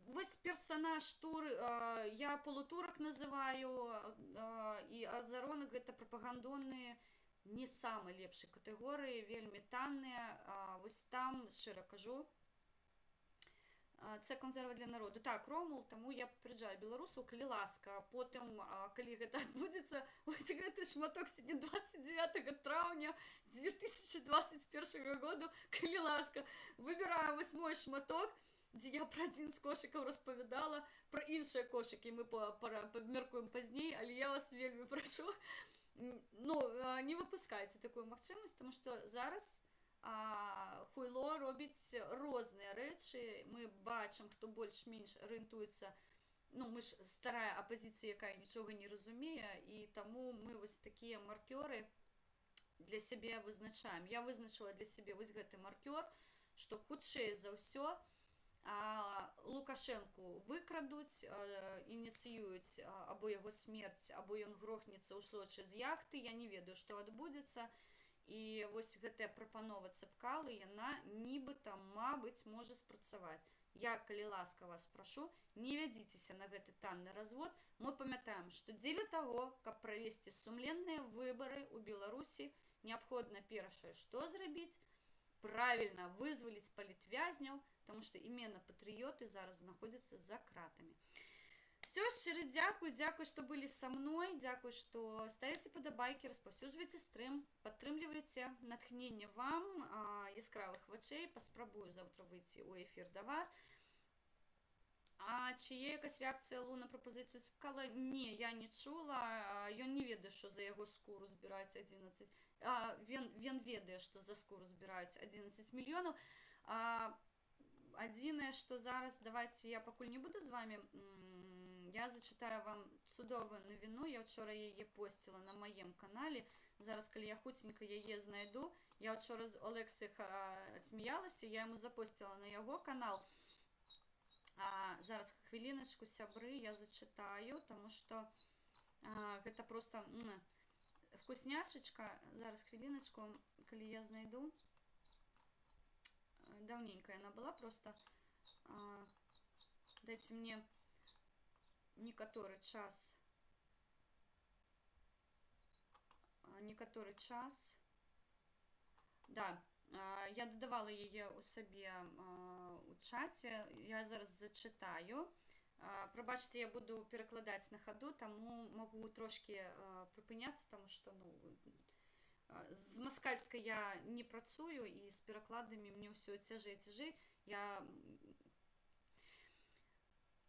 Вось персонаж тур, я полутурок называю, і Азарёнок гэта прапагандонныя, не самыя лепшыя катэгорыі, вельмі танныя. Вось там, шчыра кажу, це консерва для народу. Так, Ромул, таму я папярэджаю беларусаў, калі ласка, потым, калі гэта адбудзецца, вось гэты шматок сёння 29 траўня 2021 году, калі ласка, выбіраю вось мой шматок, дзе я пра адзін з кошыкаў распавядала, пра іншыя кошыкі мы падмеркуем пазней, але я вас вельмі прашу, не выпускайце такую магчымасць, таму што зараз хуйло робіць розныя рэчы, мы бачым, хто больш-менш арыентуецца, мы ж старая апазіцыя, якая нічога не разумее, і таму мы вось такія маркёры для сябе вызначаем. Я вызначыла для сябе вось гэты маркёр, што хутчэй за ўсё Лукашенку выкрадуць, ініцыююць або яго смерць, або ён грохнецца ў Сочы з яхты, я не ведаю, што адбудзецца. І вось гэтая прапанова Цыпкалы, яна нібыта, мабыць, можа спрацаваць. Я, калі ласка, вас прашу, не вядзіцеся на гэты танны развод. Мы памятаем, што дзеля таго, каб правесці сумленныя выбары ў Беларусі, неабходна першае, што зрабіць? Правільна вызваліць палітвязняў, таму што імена патрыёты зараз знаходзяцца за кратамі. Все, шчыры дзякуй, што былі са мной, дзякуй, што ставіце падабайкі, распаўсюджвайце стрым, падтрымлівайце натхненне вам, яскравых вачэй, паспрабую заўтра выйти ў эфір да вас. Чи є якась реакція Лу на пропозицію Цыпкала? Ні, я не чула, ён не ведае, што за яго скуру збіраюць 11, він ведае, што за скуру збіраюць 11 мільёнаў. Адзінае, што зараз, давайте я пакуль не буду з вами, я зачитаю вам цудовую навіну, я вчора яе посціла на маім канале, зараз, калі я хуценька яе знайду, я вчора з Олексій сміялася, я яму запостила на яго канал, зараз хвіліначку, сябры, я зачитаю, таму што гэта просто вкусняшечка, зараз хвіліначку, калі я знайду, давненько яна была, просто дайте мне некаторы час, да, я дадавала яе у сабе у чаце, я зараз зачитаю, прабачце, я буду перакладаць на хаду, таму могу трошки прыпыняцца, таму што, з маскальскай я не працую, і з перакладамі мне ўсё цяжэй, я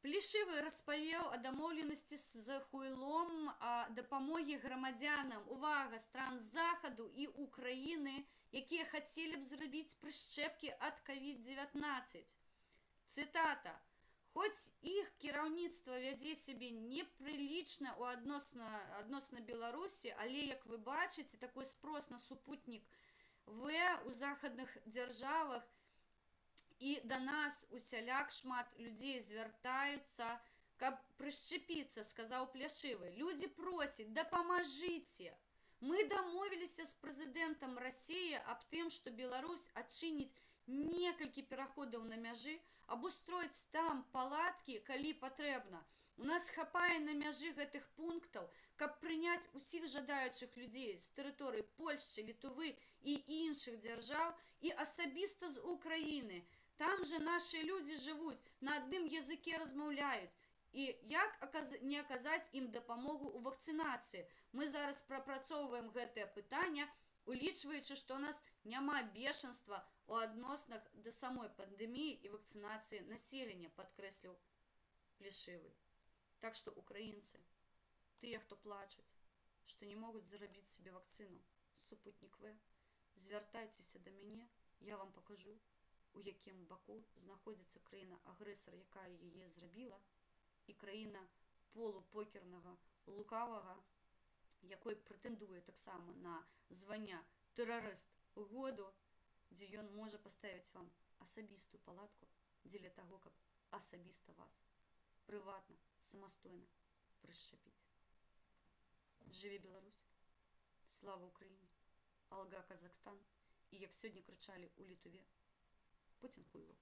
Плішывы распавёў о дамоўленасці з Хуйлом о дапамогі грамадзянам, увага, стран Захаду і Украіны, якія хацелі б зрабіць прышчэпкі ад COVID-19. Цытата. Хоць іх кіраўніцтва вядзе сябе непрылічна адносна Беларусі, але, як вы бачыце, такой спрос на супутнік В у захадных дзяржавах, і да нас усяляк шмат людзей звяртаюцца, каб прышчепіцца, сказаў Пляшывы. Людзі просяць, дапамажыце. Мы дамовіліся з прэзідэнтам Расіі аб тым, што Беларусь адчыніць некалькі пераходаў на мяжы, абустроіць там палаткі, калі патрэбна. У нас хапае на мяжы гэтых пунктаў, каб прыняць усіх жадаючых людзей з тэрыторыі Польшчы, Літвы і іншых дзяржаў і асабіста з Украіны. Там жа нашы людзі жывуць, на адным языке размаўляюць. І як не аказаць ім дапамогу ў вакцынацыі? Мы зараз прапрацоўваем гэтае пытанне, улічваючы, што ў нас няма бешанства ў адноснах да самой пандэміі і вакцынацыі насельніцтва, падкрэсліў Плешывы. Так што, украінцы, тыя, хто плачуць, што не могуць зарабіць сабе вакцыну супутнік В, звяртайцеся да мяне, я вам пакажу, у якім баку знаходзіцца краіна-агрэсар, якая яе зрабіла, і краіна полупокернага, лукавага, якой прэтэндуе таксама на звання тэрарыст году, дзе ён можа паставіць вам асабістую палатку дзеля таго, каб асабіста вас прыватна, самастойна прышчапіць. Жыве Беларусь! Слава Украіне! Алга Казахстан! І як сёння крычалі ў Літве, Путін хуйло.